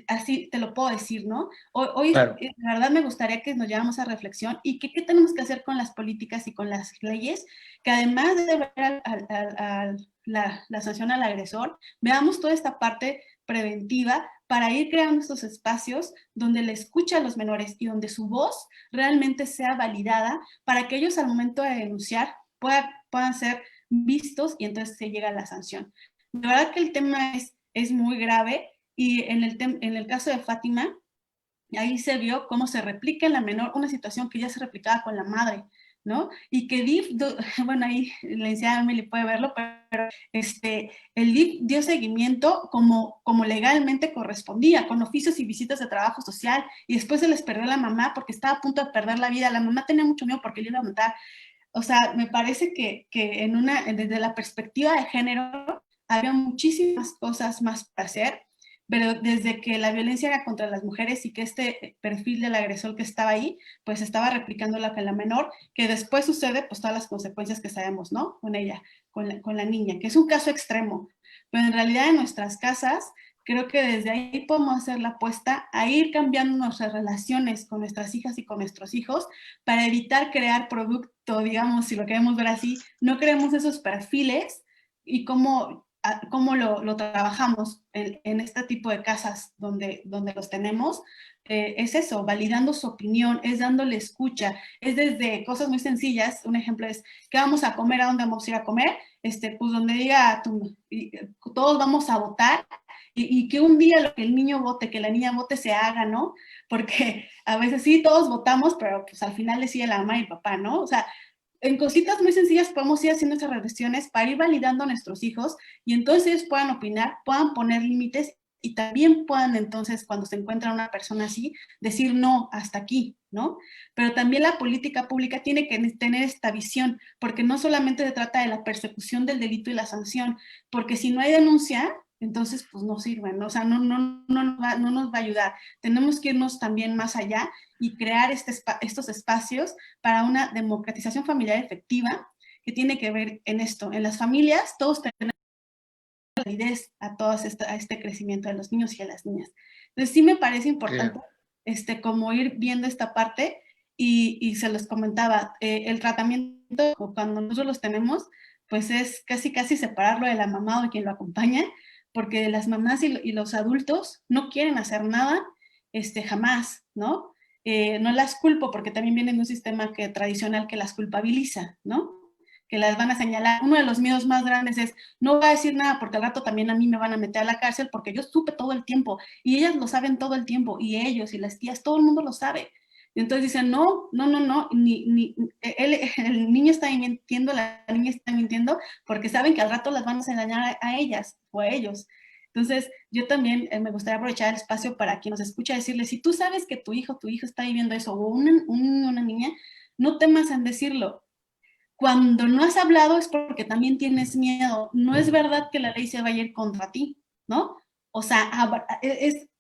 Así te lo puedo decir, ¿no? Hoy Claro. la verdad me gustaría que nos llevamos a reflexión y que qué tenemos que hacer con las políticas y con las leyes, que además de ver la sanción al agresor, veamos toda esta parte preventiva para ir creando estos espacios donde le escucha a los menores y donde su voz realmente sea validada para que ellos al momento de denunciar puedan ser vistos y entonces se llega a la sanción. De verdad que el tema es muy grave y en el caso de Fátima, ahí se vio cómo se replica en la menor una situación que ya se replicaba con la madre, ¿no? Y que DIF, bueno, ahí la licenciada Emily puede verlo, pero el DIF dio seguimiento como legalmente correspondía, con oficios y visitas de trabajo social, y después se les perdió la mamá porque estaba a punto de perder la vida. La mamá tenía mucho miedo porque le iba a matar. O sea, me parece que desde la perspectiva de género había muchísimas cosas más para hacer, pero desde que la violencia era contra las mujeres y que este perfil del agresor que estaba ahí, pues estaba replicando la que la menor, que después sucede pues todas las consecuencias que sabemos, ¿no? Con ella, con la niña, que es un caso extremo, pero en realidad en nuestras casas, creo que desde ahí podemos hacer la apuesta a ir cambiando nuestras relaciones con nuestras hijas y con nuestros hijos para evitar crear producto, digamos, si lo queremos ver así, no creemos esos perfiles y cómo lo trabajamos en este tipo de casas donde los tenemos, es eso, validando su opinión, es dándole escucha, es desde cosas muy sencillas. Un ejemplo es, ¿qué vamos a comer? ¿A dónde vamos a ir a comer? Pues donde diga, todos vamos a votar, y que un día lo que el niño vote, que la niña vote, se haga, ¿no? Porque a veces sí, todos votamos, pero pues al final decide la mamá y el papá, ¿no? O sea, en cositas muy sencillas podemos ir haciendo esas reflexiones para ir validando a nuestros hijos y entonces ellos puedan opinar, puedan poner límites y también puedan entonces, cuando se encuentra una persona así, decir no, hasta aquí, ¿no? Pero también la política pública tiene que tener esta visión, porque no solamente se trata de la persecución del delito y la sanción, porque si no hay denuncia, entonces pues no sirve, ¿no? O sea, no nos va a ayudar. Tenemos que irnos también más allá y crear estos espacios para una democratización familiar efectiva que tiene que ver en esto. En las familias todos tenemos validez a este crecimiento de los niños y de las niñas. Entonces sí me parece importante como ir viendo esta parte y se los comentaba, el tratamiento cuando nosotros los tenemos, pues es casi separarlo de la mamá o de quien lo acompaña, porque las mamás y los adultos no quieren hacer nada jamás, ¿no? No las culpo porque también vienen de un sistema tradicional que las culpabiliza, ¿no? que las van a señalar. Uno de los miedos más grandes es, no voy a decir nada porque al rato también a mí me van a meter a la cárcel porque yo supe todo el tiempo y ellas lo saben todo el tiempo y ellos y las tías, todo el mundo lo sabe. Y entonces dicen, no, el niño está mintiendo, la niña está mintiendo porque saben que al rato las van a engañar a ellas o a ellos. Entonces, yo también me gustaría aprovechar el espacio para quien nos escucha decirle, si tú sabes que tu hijo está viviendo eso o una niña, no temas en decirlo. Cuando no has hablado es porque también tienes miedo. No es verdad que la ley se vaya a ir contra ti, ¿no? O sea, a mí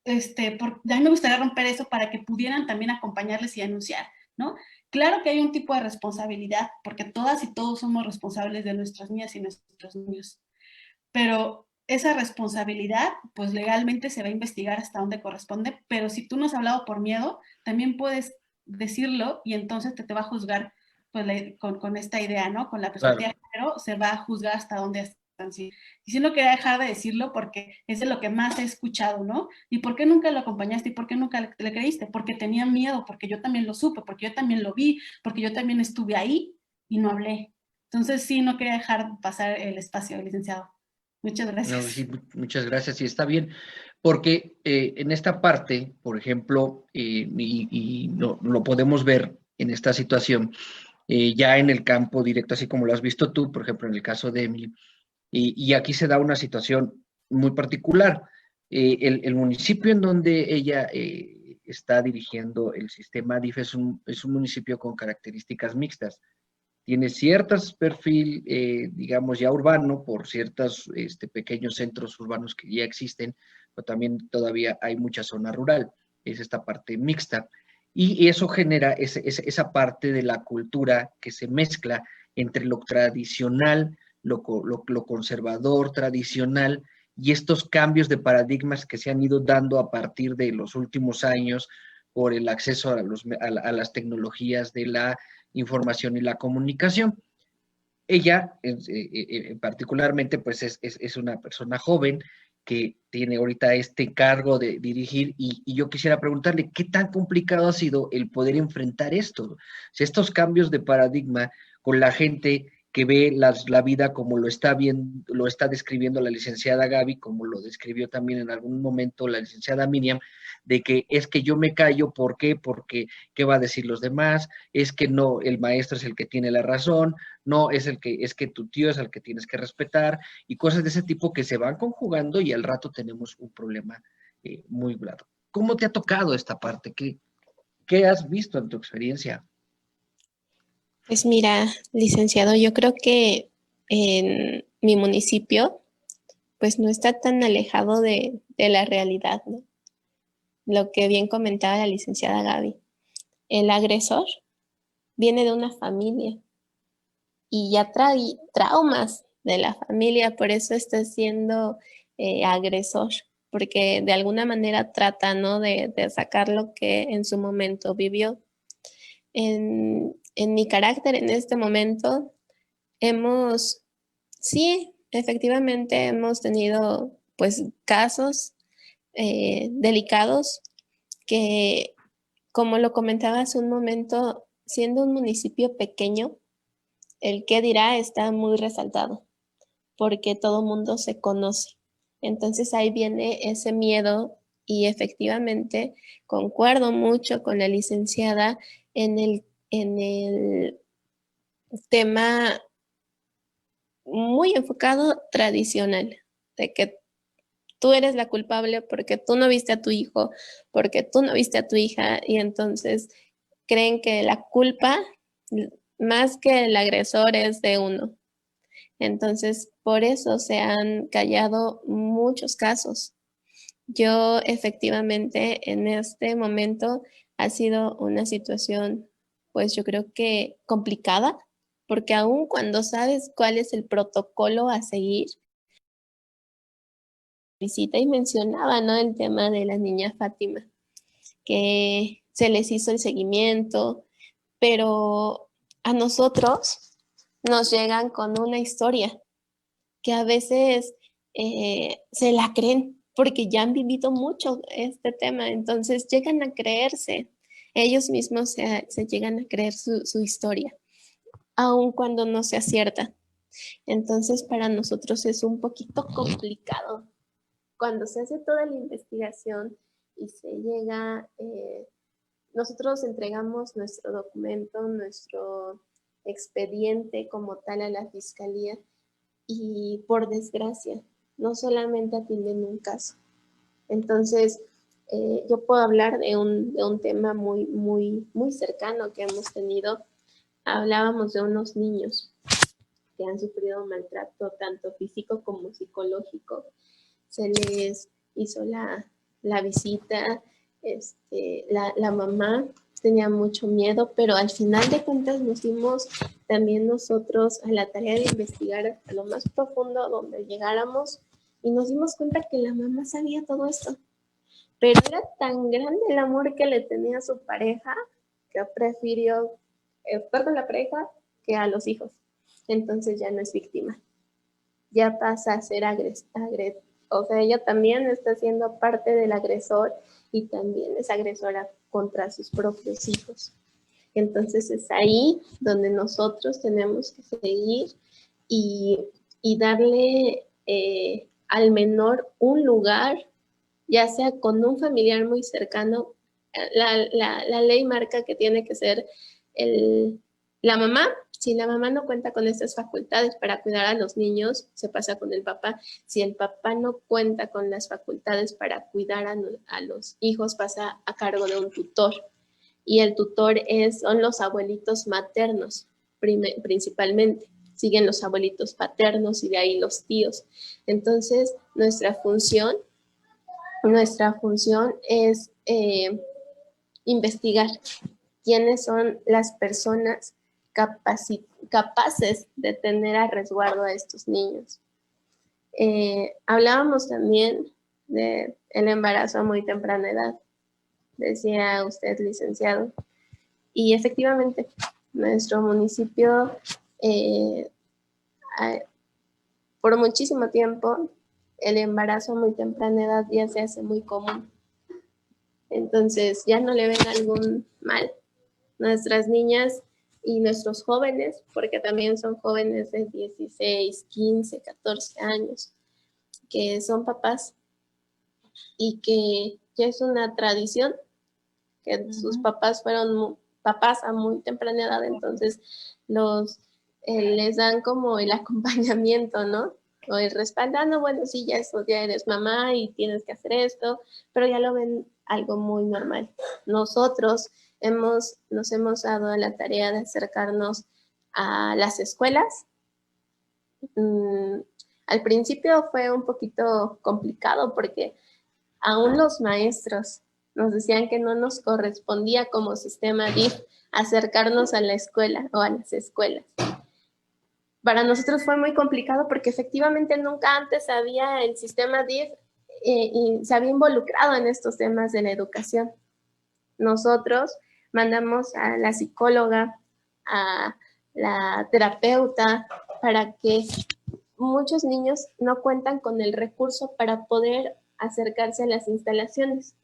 me gustaría romper eso para que pudieran también acompañarles y anunciar, ¿no? Claro que hay un tipo de responsabilidad, porque todas y todos somos responsables de nuestras niñas y nuestros niños, pero esa responsabilidad, pues legalmente se va a investigar hasta donde corresponde, pero si tú no has hablado por miedo, también puedes decirlo y entonces te va a juzgar pues, con esta idea, ¿no? Con la perspectiva de género, se va a juzgar hasta donde están. Sí. Y si no quería dejar de decirlo porque es de lo que más he escuchado, ¿no? ¿Y por qué nunca lo acompañaste? ¿Y por qué nunca le creíste? Porque tenía miedo, porque yo también lo supe, porque yo también lo vi, porque yo también estuve ahí y no hablé. Entonces sí, no quería dejar pasar el espacio, licenciado. Muchas gracias. No, sí, muchas gracias, y está bien, porque en esta parte, por ejemplo, y lo podemos ver en esta situación, ya en el campo directo, así como lo has visto tú, por ejemplo, en el caso de Emily, y aquí se da una situación muy particular. El municipio en donde ella está dirigiendo el sistema DIF es un municipio con características mixtas. Tiene ciertos perfil, digamos, ya urbano, por ciertos pequeños centros urbanos que ya existen, pero también todavía hay mucha zona rural, es esta parte mixta, y eso genera esa parte de la cultura que se mezcla entre lo tradicional, lo conservador, tradicional, y estos cambios de paradigmas que se han ido dando a partir de los últimos años por el acceso a las tecnologías de la información y la comunicación. Ella, particularmente, pues es una persona joven que tiene ahorita este cargo de dirigir y yo quisiera preguntarle qué tan complicado ha sido el poder enfrentar esto, si estos cambios de paradigma con la gente que ve la vida como lo está describiendo la licenciada Gaby, como lo describió también en algún momento la licenciada Miriam, de que es que yo me callo, ¿por qué? Porque ¿qué va a decir los demás? Es que no, el maestro es el que tiene la razón, no, es que tu tío es el que tienes que respetar, y cosas de ese tipo que se van conjugando y al rato tenemos un problema muy claro. ¿Cómo te ha tocado esta parte? ¿Qué has visto en tu experiencia? Pues mira, licenciado, yo creo que en mi municipio pues no está tan alejado de la realidad, ¿no? Lo que bien comentaba la licenciada Gaby. El agresor viene de una familia y ya trae traumas de la familia, por eso está siendo agresor, porque de alguna manera trata, ¿no?, de sacar lo que en su momento vivió. En mi carácter en este momento sí, efectivamente hemos tenido pues casos delicados que, como lo comentaba hace un momento, siendo un municipio pequeño, el qué dirá está muy resaltado, porque todo mundo se conoce. Entonces ahí viene ese miedo y efectivamente concuerdo mucho con la licenciada en el tema muy enfocado tradicional, de que tú eres la culpable porque tú no viste a tu hijo, porque tú no viste a tu hija, y entonces creen que la culpa, más que el agresor, es de uno. Entonces, por eso se han callado muchos casos. Yo efectivamente en este momento ha sido una situación, pues yo creo que complicada, porque aun cuando sabes cuál es el protocolo a seguir, visita y mencionaba, ¿no?, el tema de la niña Fátima, que se les hizo el seguimiento, pero a nosotros nos llegan con una historia que a veces se la creen porque ya han vivido mucho este tema, entonces llegan a creerse, ellos mismos se llegan a creer su historia. aun cuando no se acierta. Entonces, para nosotros es un poquito complicado. Cuando se hace toda la investigación y se llega, nosotros entregamos nuestro documento, nuestro expediente como tal a la fiscalía y por desgracia no solamente atienden un caso. Entonces, yo puedo hablar de un tema muy cercano que hemos tenido. Hablábamos de unos niños que han sufrido maltrato tanto físico como psicológico. Se les hizo la visita, la mamá tenía mucho miedo, pero al final de cuentas nos dimos también nosotros a la tarea de investigar a lo más profundo donde llegáramos y nos dimos cuenta que la mamá sabía todo esto, pero era tan grande el amor que le tenía a su pareja que prefirió estar con la pareja que a los hijos. Entonces ya no es víctima, ya pasa a ser o sea, ella también está siendo parte del agresor y también es agresora contra sus propios hijos. Entonces es ahí donde nosotros tenemos que seguir y darle al menor un lugar, ya sea con un familiar muy cercano. La ley marca que tiene que ser la mamá. Si la mamá no cuenta con estas facultades para cuidar a los niños, se pasa con el papá. Si el papá no cuenta con las facultades para cuidar a los hijos, pasa a cargo de un tutor. Y el tutor son los abuelitos maternos, principalmente. Siguen los abuelitos paternos y de ahí los tíos. Entonces, nuestra función es investigar quiénes son las personas capaces de tener a resguardo a estos niños. Hablábamos también del embarazo a muy temprana edad, decía usted, licenciado, y efectivamente nuestro municipio por muchísimo tiempo el embarazo a muy temprana edad ya se hace muy común. Entonces ya no le ven algún mal. Nuestras niñas y nuestros jóvenes, porque también son jóvenes de 16, 15, 14 años, que son papás y que ya es una tradición, que sus papás fueron papás a muy temprana edad, entonces les dan como el acompañamiento, ¿no? O el respaldo, no, bueno, sí, ya eres mamá y tienes que hacer esto, pero ya lo ven algo muy normal. Nosotros nos hemos dado a la tarea de acercarnos a las escuelas. Al principio fue un poquito complicado porque aún los maestros nos decían que no nos correspondía como sistema DIF acercarnos a la escuela o a las escuelas. Para nosotros fue muy complicado porque efectivamente nunca antes había el sistema DIF y se había involucrado en estos temas de la educación. Nosotros mandamos a la psicóloga, a la terapeuta, para que muchos niños no cuentan con el recurso para poder acercarse a las instalaciones.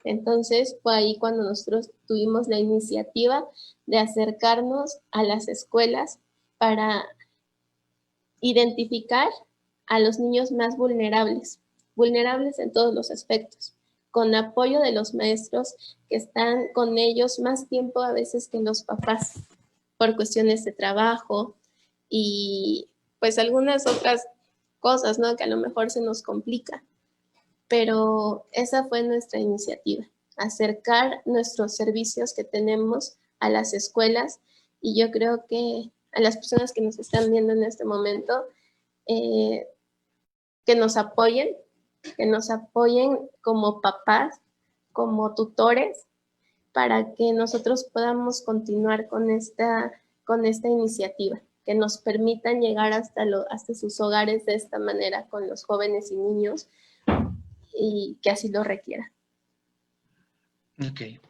Entonces fue ahí cuando nosotros tuvimos la iniciativa de acercarnos a las escuelas para identificar a los niños más vulnerables en todos los aspectos, con apoyo de los maestros que están con ellos más tiempo a veces que los papás, por cuestiones de trabajo y pues algunas otras cosas, ¿no? Que a lo mejor se nos complica. Pero esa fue nuestra iniciativa, acercar nuestros servicios que tenemos a las escuelas, y yo creo que a las personas que nos están viendo en este momento, que nos apoyen como papás, como tutores, para que nosotros podamos continuar con esta iniciativa, que nos permitan llegar hasta sus hogares de esta manera con los jóvenes y niños, y que así lo requiera. Ok.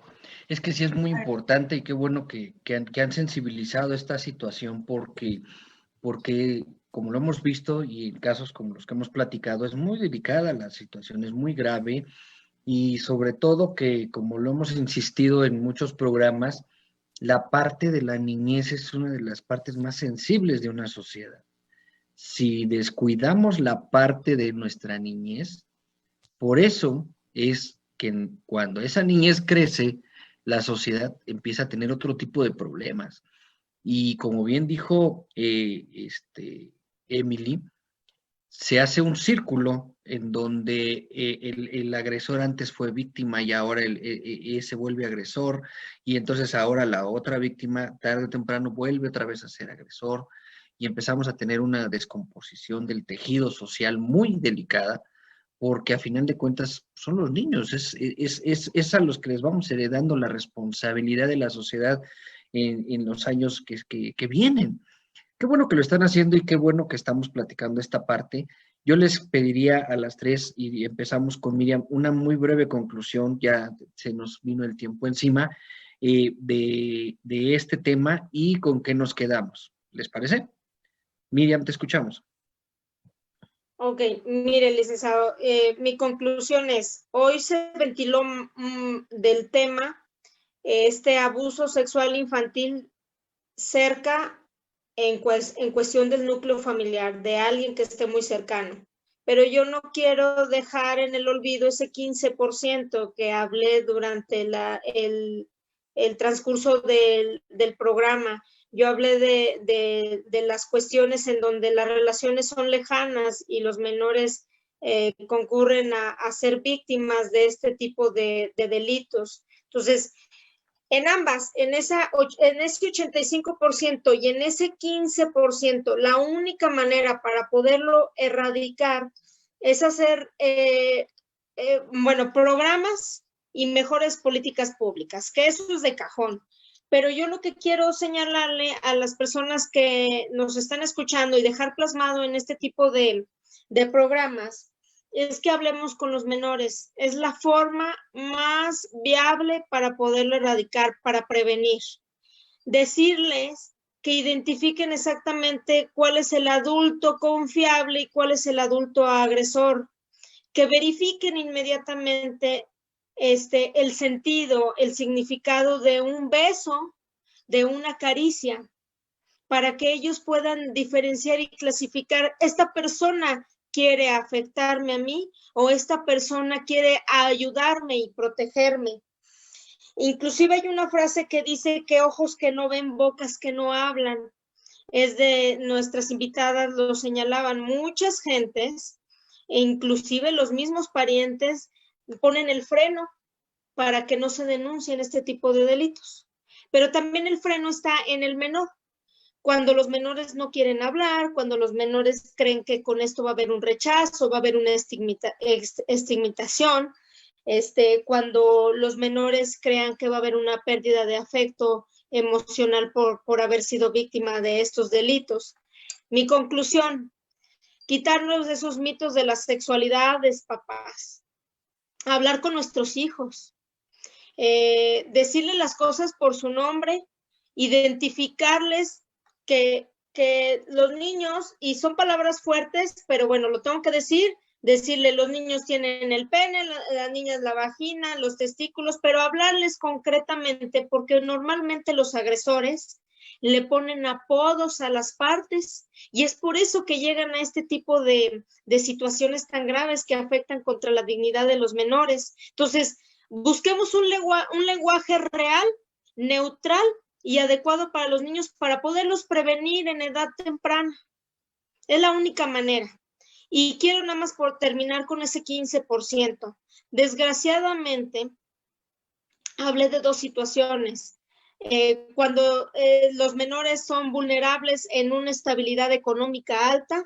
Es que sí es muy importante y qué bueno que han sensibilizado esta situación porque, como lo hemos visto y en casos como los que hemos platicado, es muy delicada la situación, es muy grave y sobre todo que, como lo hemos insistido en muchos programas, la parte de la niñez es una de las partes más sensibles de una sociedad. Si descuidamos la parte de nuestra niñez, por eso es que cuando esa niñez crece, la sociedad empieza a tener otro tipo de problemas. Y como bien dijo Emily, se hace un círculo en donde el agresor antes fue víctima y ahora se vuelve agresor, y entonces ahora la otra víctima tarde o temprano vuelve otra vez a ser agresor, y empezamos a tener una descomposición del tejido social muy delicada, porque a final de cuentas son los niños, es a los que les vamos heredando la responsabilidad de la sociedad en los años que vienen. Qué bueno que lo están haciendo y qué bueno que estamos platicando esta parte. Yo les pediría a las tres, y empezamos con Miriam, una muy breve conclusión, ya se nos vino el tiempo encima, de este tema y con qué nos quedamos. ¿Les parece? Miriam, te escuchamos. Ok, mire, licenciado, mi conclusión es, hoy se ventiló del tema este abuso sexual infantil cerca en cuestión del núcleo familiar, de alguien que esté muy cercano. Pero yo no quiero dejar en el olvido ese 15% que hablé durante el transcurso del programa. Yo hablé de las cuestiones en donde las relaciones son lejanas y los menores concurren a ser víctimas de este tipo de delitos. Entonces, en ambas, en ese 85% y en ese 15%, la única manera para poderlo erradicar es hacer, programas y mejores políticas públicas, que eso es de cajón. Pero yo lo que quiero señalarle a las personas que nos están escuchando y dejar plasmado en este tipo de programas es que hablemos con los menores. Es la forma más viable para poderlo erradicar, para prevenir. Decirles que identifiquen exactamente cuál es el adulto confiable y cuál es el adulto agresor. Que verifiquen inmediatamente el sentido, el significado de un beso, de una caricia, para que ellos puedan diferenciar y clasificar, esta persona quiere afectarme a mí o esta persona quiere ayudarme y protegerme. Inclusive hay una frase que dice que ojos que no ven, bocas que no hablan. Es de nuestras invitadas, lo señalaban muchas gentes, e inclusive los mismos parientes ponen el freno para que no se denuncien este tipo de delitos. Pero también el freno está en el menor. Cuando los menores no quieren hablar, cuando los menores creen que con esto va a haber un rechazo, va a haber una estigmatización, cuando los menores crean que va a haber una pérdida de afecto emocional por haber sido víctima de estos delitos. Mi conclusión, quitarnos de esos mitos de las sexualidades, papás, hablar con nuestros hijos, decirles las cosas por su nombre, identificarles que los niños, y son palabras fuertes, pero bueno, lo tengo que decirle, los niños tienen el pene, las niñas la vagina, los testículos, pero hablarles concretamente, porque normalmente los agresores le ponen apodos a las partes, y es por eso que llegan a este tipo de situaciones tan graves que afectan contra la dignidad de los menores. Entonces, busquemos un lenguaje real, neutral y adecuado para los niños para poderlos prevenir en edad temprana. Es la única manera. Y quiero nada más por terminar con ese 15%. Desgraciadamente, hablé de dos situaciones. Cuando los menores son vulnerables en una estabilidad económica alta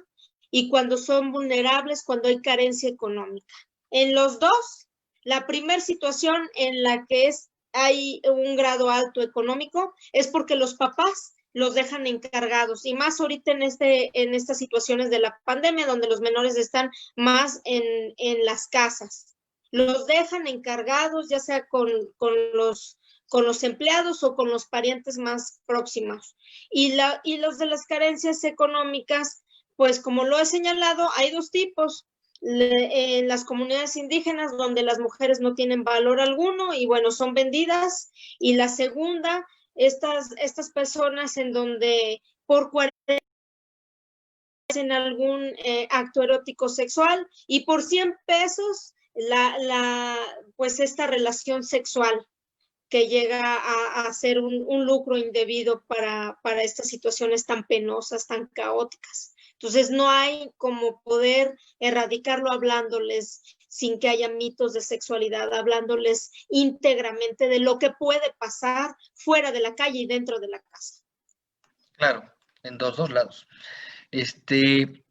y cuando son vulnerables cuando hay carencia económica. En los dos, la primera situación en la que hay un grado alto económico es porque los papás los dejan encargados, y más ahorita en estas situaciones de la pandemia donde los menores están más en las casas. Los dejan encargados ya sea con los empleados o con los parientes más próximos. Y los de las carencias económicas, pues como lo he señalado, hay dos tipos. En las comunidades indígenas donde las mujeres no tienen valor alguno y bueno, son vendidas, y la segunda estas personas en donde por 40 hacen algún acto erótico sexual y por 100 pesos pues esta relación sexual que llega a ser un lucro indebido para estas situaciones tan penosas, tan caóticas. Entonces no hay como poder erradicarlo hablándoles sin que haya mitos de sexualidad, hablándoles íntegramente de lo que puede pasar fuera de la calle y dentro de la casa. Claro, en dos lados.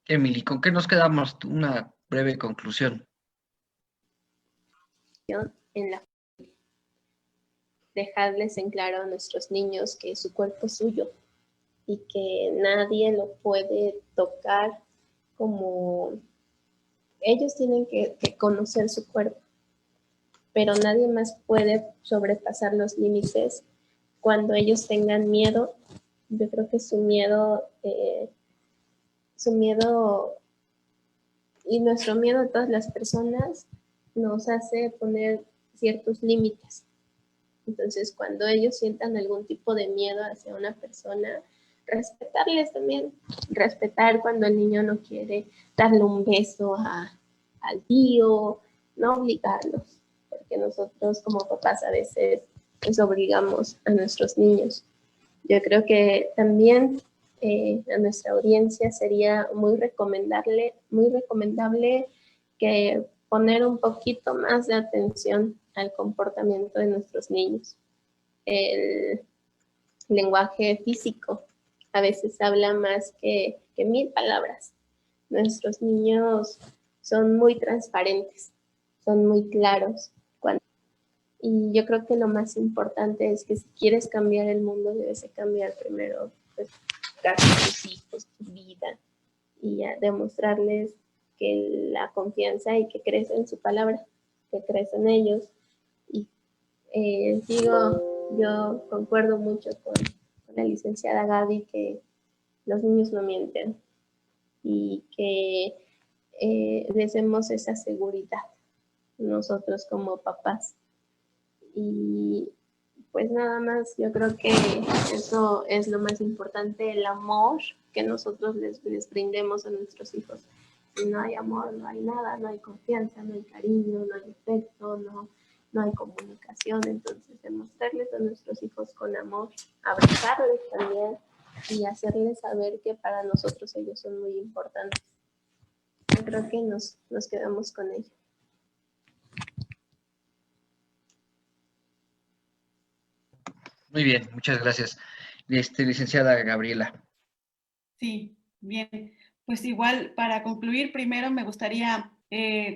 Emily, ¿con qué nos quedamos? Una breve conclusión. En la dejarles en claro a nuestros niños que su cuerpo es suyo y que nadie lo puede tocar, como ellos tienen que conocer su cuerpo, pero nadie más puede sobrepasar los límites cuando ellos tengan miedo. Yo creo que su miedo y nuestro miedo de todas las personas nos hace poner ciertos límites. Entonces, cuando ellos sientan algún tipo de miedo hacia una persona, respetarles también, respetar cuando el niño no quiere darle un beso al tío, no obligarlos, porque nosotros como papás a veces les obligamos a nuestros niños. Yo creo que también a nuestra audiencia sería muy recomendable que poner un poquito más de atención al comportamiento de nuestros niños. El lenguaje físico a veces habla más que 1000 palabras. Nuestros niños son muy transparentes, son muy claros. Y yo creo que lo más importante es que si quieres cambiar el mundo, debes de cambiar primero pues, tus hijos, tu vida, y ya demostrarles que la confianza y que crees en su palabra, que crees en ellos. Y yo concuerdo mucho con la licenciada Gaby que los niños no mienten y que les demos esa seguridad nosotros como papás. Y pues nada más, yo creo que eso es lo más importante, el amor que nosotros les brindemos a nuestros hijos. Si no hay amor, no hay nada, no hay confianza, no hay cariño, no hay afecto, no hay comunicación. Entonces, demostrarles a nuestros hijos con amor, abrazarles también y hacerles saber que para nosotros ellos son muy importantes. Yo creo que nos quedamos con ello. Muy bien, muchas gracias. Licenciada Gabriela. Sí, bien. Pues igual, para concluir, primero me gustaría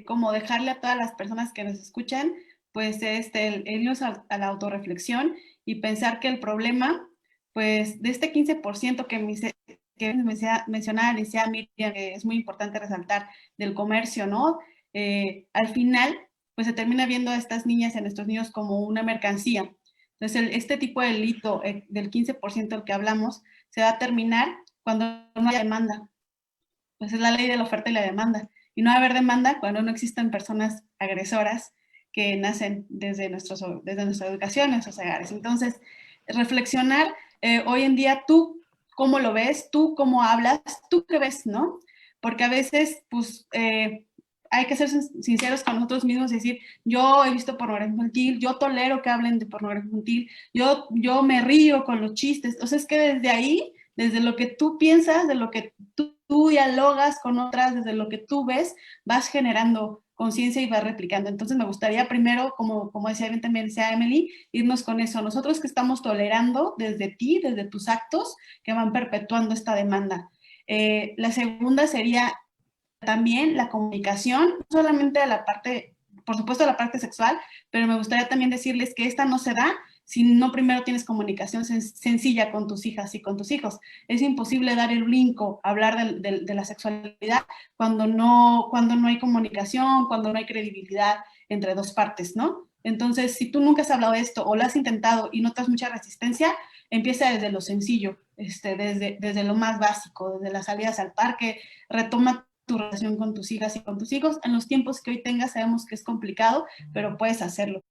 como dejarle a todas las personas que nos escuchan, pues el irnos a la autorreflexión y pensar que el problema, pues de este 15% que mencionaba Alicia Miriam, que es muy importante resaltar, del comercio, ¿no? Al final, pues se termina viendo a estas niñas y a nuestros niños como una mercancía. Entonces, este tipo de delito del 15% del que hablamos se va a terminar cuando no haya demanda. Pues es la ley de la oferta y la demanda. Y no va a haber demanda cuando no existen personas agresoras que nacen desde nuestra educación, nuestros hogares. Entonces, reflexionar hoy en día, tú cómo lo ves, tú cómo hablas, tú qué ves, ¿no? Porque a veces, pues, hay que ser sinceros con nosotros mismos y decir, yo he visto pornografía infantil, yo tolero que hablen de pornografía infantil, yo me río con los chistes. O sea, es que desde ahí, desde lo que tú piensas, de lo que tú dialogas con otras, desde lo que tú ves, vas generando conciencia y vas replicando. Entonces me gustaría primero, como decía bien también decía Emily, irnos con eso. Nosotros que estamos tolerando desde ti, desde tus actos, que van perpetuando esta demanda. La segunda sería también la comunicación, no solamente de la parte, por supuesto, de la parte sexual, pero me gustaría también decirles que esta no se da si no primero tienes comunicación sencilla con tus hijas y con tus hijos. Es imposible dar el brinco, hablar de la sexualidad cuando no hay comunicación, cuando no hay credibilidad entre dos partes, ¿no? Entonces, si tú nunca has hablado de esto o lo has intentado y notas mucha resistencia, empieza desde lo sencillo, desde lo más básico, desde las salidas al parque, retoma tu relación con tus hijas y con tus hijos. En los tiempos que hoy tengas sabemos que es complicado, pero puedes hacerlo.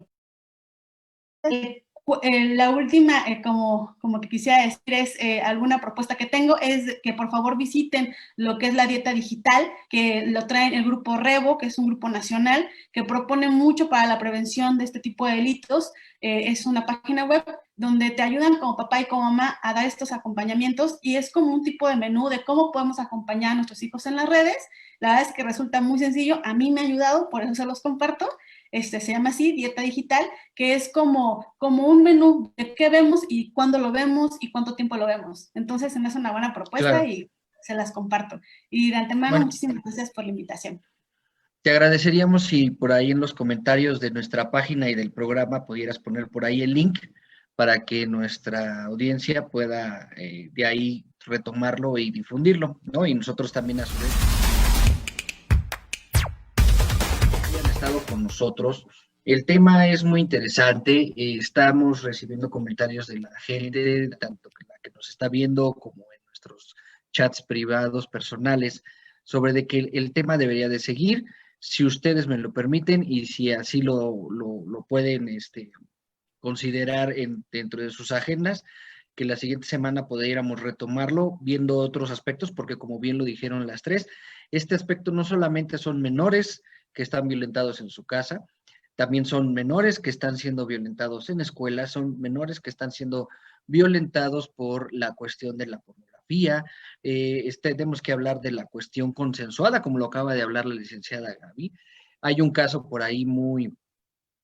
La última, como que quisiera decir es, alguna propuesta que tengo es que por favor visiten lo que es la dieta digital, que lo traen el grupo Revo, que es un grupo nacional, que propone mucho para la prevención de este tipo de delitos. Es una página web donde te ayudan como papá y como mamá a dar estos acompañamientos, y es como un tipo de menú de cómo podemos acompañar a nuestros hijos en las redes. La verdad es que resulta muy sencillo, a mí me ha ayudado, por eso se los comparto. Se llama así, dieta digital, que es como un menú de qué vemos y cuándo lo vemos y cuánto tiempo lo vemos. Entonces se me hace una buena propuesta, claro, y se las comparto. Y de antemano, bueno, muchísimas gracias por la invitación. Te agradeceríamos si por ahí en los comentarios de nuestra página y del programa pudieras poner por ahí el link para que nuestra audiencia pueda de ahí retomarlo y difundirlo, ¿no? Y nosotros también a su vez han estado con nosotros. El tema es muy interesante, estamos recibiendo comentarios de la gente, tanto la que nos está viendo como en nuestros chats privados, personales, sobre de que el tema debería de seguir. Si ustedes me lo permiten y si así lo pueden considerar dentro de sus agendas, que la siguiente semana pudiéramos retomarlo viendo otros aspectos, porque como bien lo dijeron las tres, este aspecto no solamente son menores que están violentados en su casa, también son menores que están siendo violentados en escuelas, son menores que están siendo violentados por la cuestión de la pornografía. Tenemos que hablar de la cuestión consensuada, como lo acaba de hablar la licenciada Gaby. Hay un caso por ahí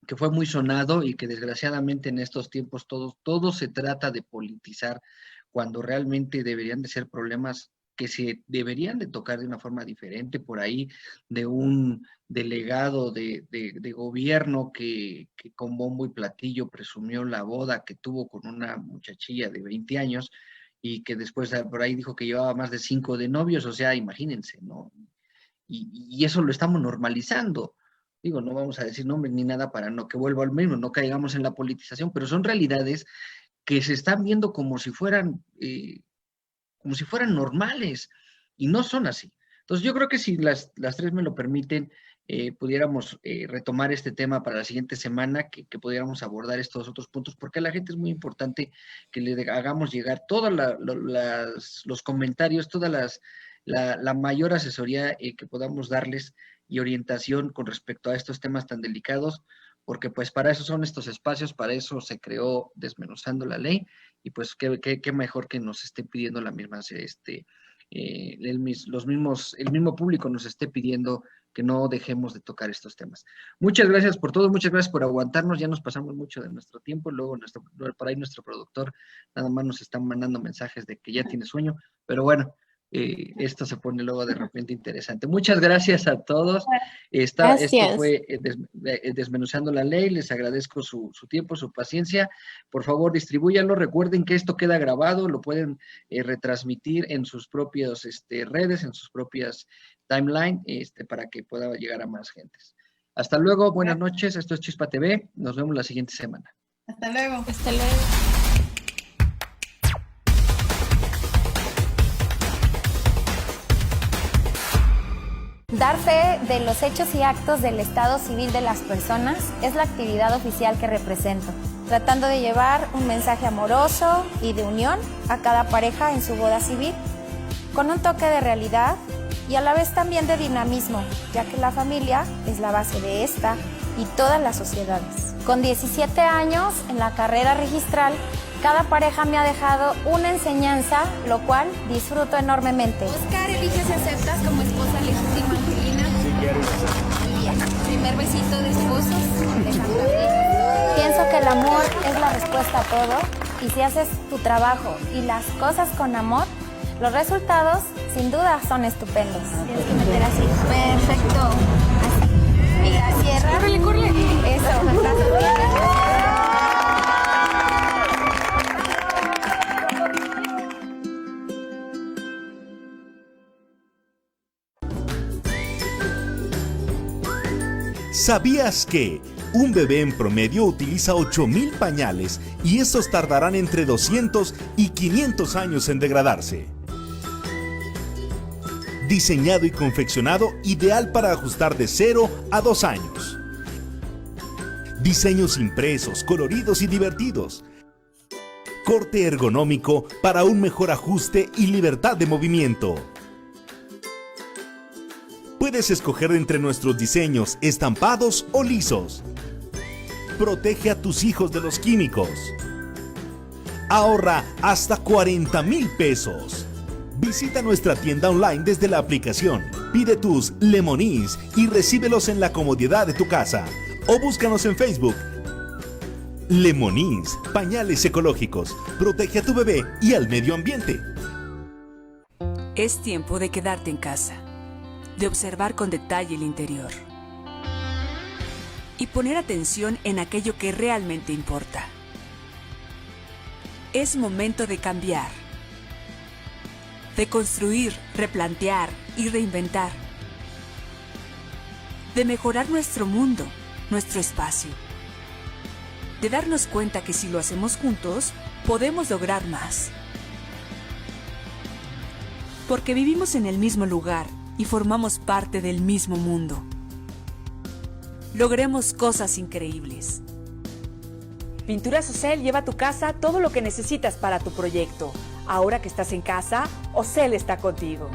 que fue muy sonado y que desgraciadamente en estos tiempos todo se trata de politizar, cuando realmente deberían de ser problemas que se deberían de tocar de una forma diferente. Por ahí de un delegado de gobierno que con bombo y platillo presumió la boda que tuvo con una muchachilla de 20 años y que después por ahí dijo que llevaba más de 5 de novios, o sea, imagínense, ¿no? Y eso lo estamos normalizando. Digo, no vamos a decir nombres ni nada para no que vuelva al mismo, no caigamos en la politización, pero son realidades que se están viendo como si fueran normales, y no son así. Entonces yo creo que si las tres me lo permiten, pudiéramos retomar este tema para la siguiente semana, que pudiéramos abordar estos otros puntos, porque a la gente es muy importante que le hagamos llegar todos los comentarios, la mayor asesoría que podamos darles y orientación con respecto a estos temas tan delicados, porque pues para eso son estos espacios, para eso se creó Desmenuzando la Ley, y pues qué mejor que nos esté pidiendo la misma, el mismo público nos esté pidiendo que no dejemos de tocar estos temas. Muchas gracias por todo, muchas gracias por aguantarnos, ya nos pasamos mucho de nuestro tiempo, luego por ahí nuestro productor nada más nos están mandando mensajes de que ya tiene sueño, pero bueno, esto se pone luego de repente interesante. Muchas gracias a todos. Esto fue Desmenuzando la Ley. Les agradezco su tiempo, su paciencia. Por favor, distribúyanlo. Recuerden que esto queda grabado, lo pueden retransmitir en sus propias redes, en sus propias timeline, para que pueda llegar a más gentes. Hasta luego, buenas noches. Esto es Chispa TV. Nos vemos la siguiente semana. Hasta luego. Hasta luego. Dar fe de los hechos y actos del estado civil de las personas es la actividad oficial que represento, tratando de llevar un mensaje amoroso y de unión a cada pareja en su boda civil, con un toque de realidad y a la vez también de dinamismo, ya que la familia es la base de esta y todas las sociedades. Con 17 años en la carrera registral, cada pareja me ha dejado una enseñanza, lo cual disfruto enormemente. Oscar, elige si aceptas como esposa legítima a Angelina. Sí, quiero. Muy bien. Primer besito de esposos. Pienso que el amor es la respuesta a todo, y si haces tu trabajo y las cosas con amor, los resultados sin duda son estupendos. Tienes que meter así. Perfecto. Así. Y la cierra. Córrele. Eso. ¿Sabías que un bebé en promedio utiliza 8,000 pañales y estos tardarán entre 200 y 500 años en degradarse? Diseñado y confeccionado ideal para ajustar de 0 a 2 años. Diseños impresos, coloridos y divertidos. Corte ergonómico para un mejor ajuste y libertad de movimiento. Puedes escoger entre nuestros diseños estampados o lisos. Protege a tus hijos de los químicos. Ahorra hasta 40,000 pesos. Visita nuestra tienda online desde la aplicación. Pide tus Lemonies y recíbelos en la comodidad de tu casa. O búscanos en Facebook. Lemonies, pañales ecológicos. Protege a tu bebé y al medio ambiente. Es tiempo de quedarte en casa, de observar con detalle el interior y poner atención en aquello que realmente importa. Es momento de cambiar, de construir, replantear y reinventar, de mejorar nuestro mundo, nuestro espacio, de darnos cuenta que si lo hacemos juntos, podemos lograr más. Porque vivimos en el mismo lugar y formamos parte del mismo mundo. Logremos cosas increíbles. Pinturas Ocel lleva a tu casa todo lo que necesitas para tu proyecto. Ahora que estás en casa, Ocel está contigo.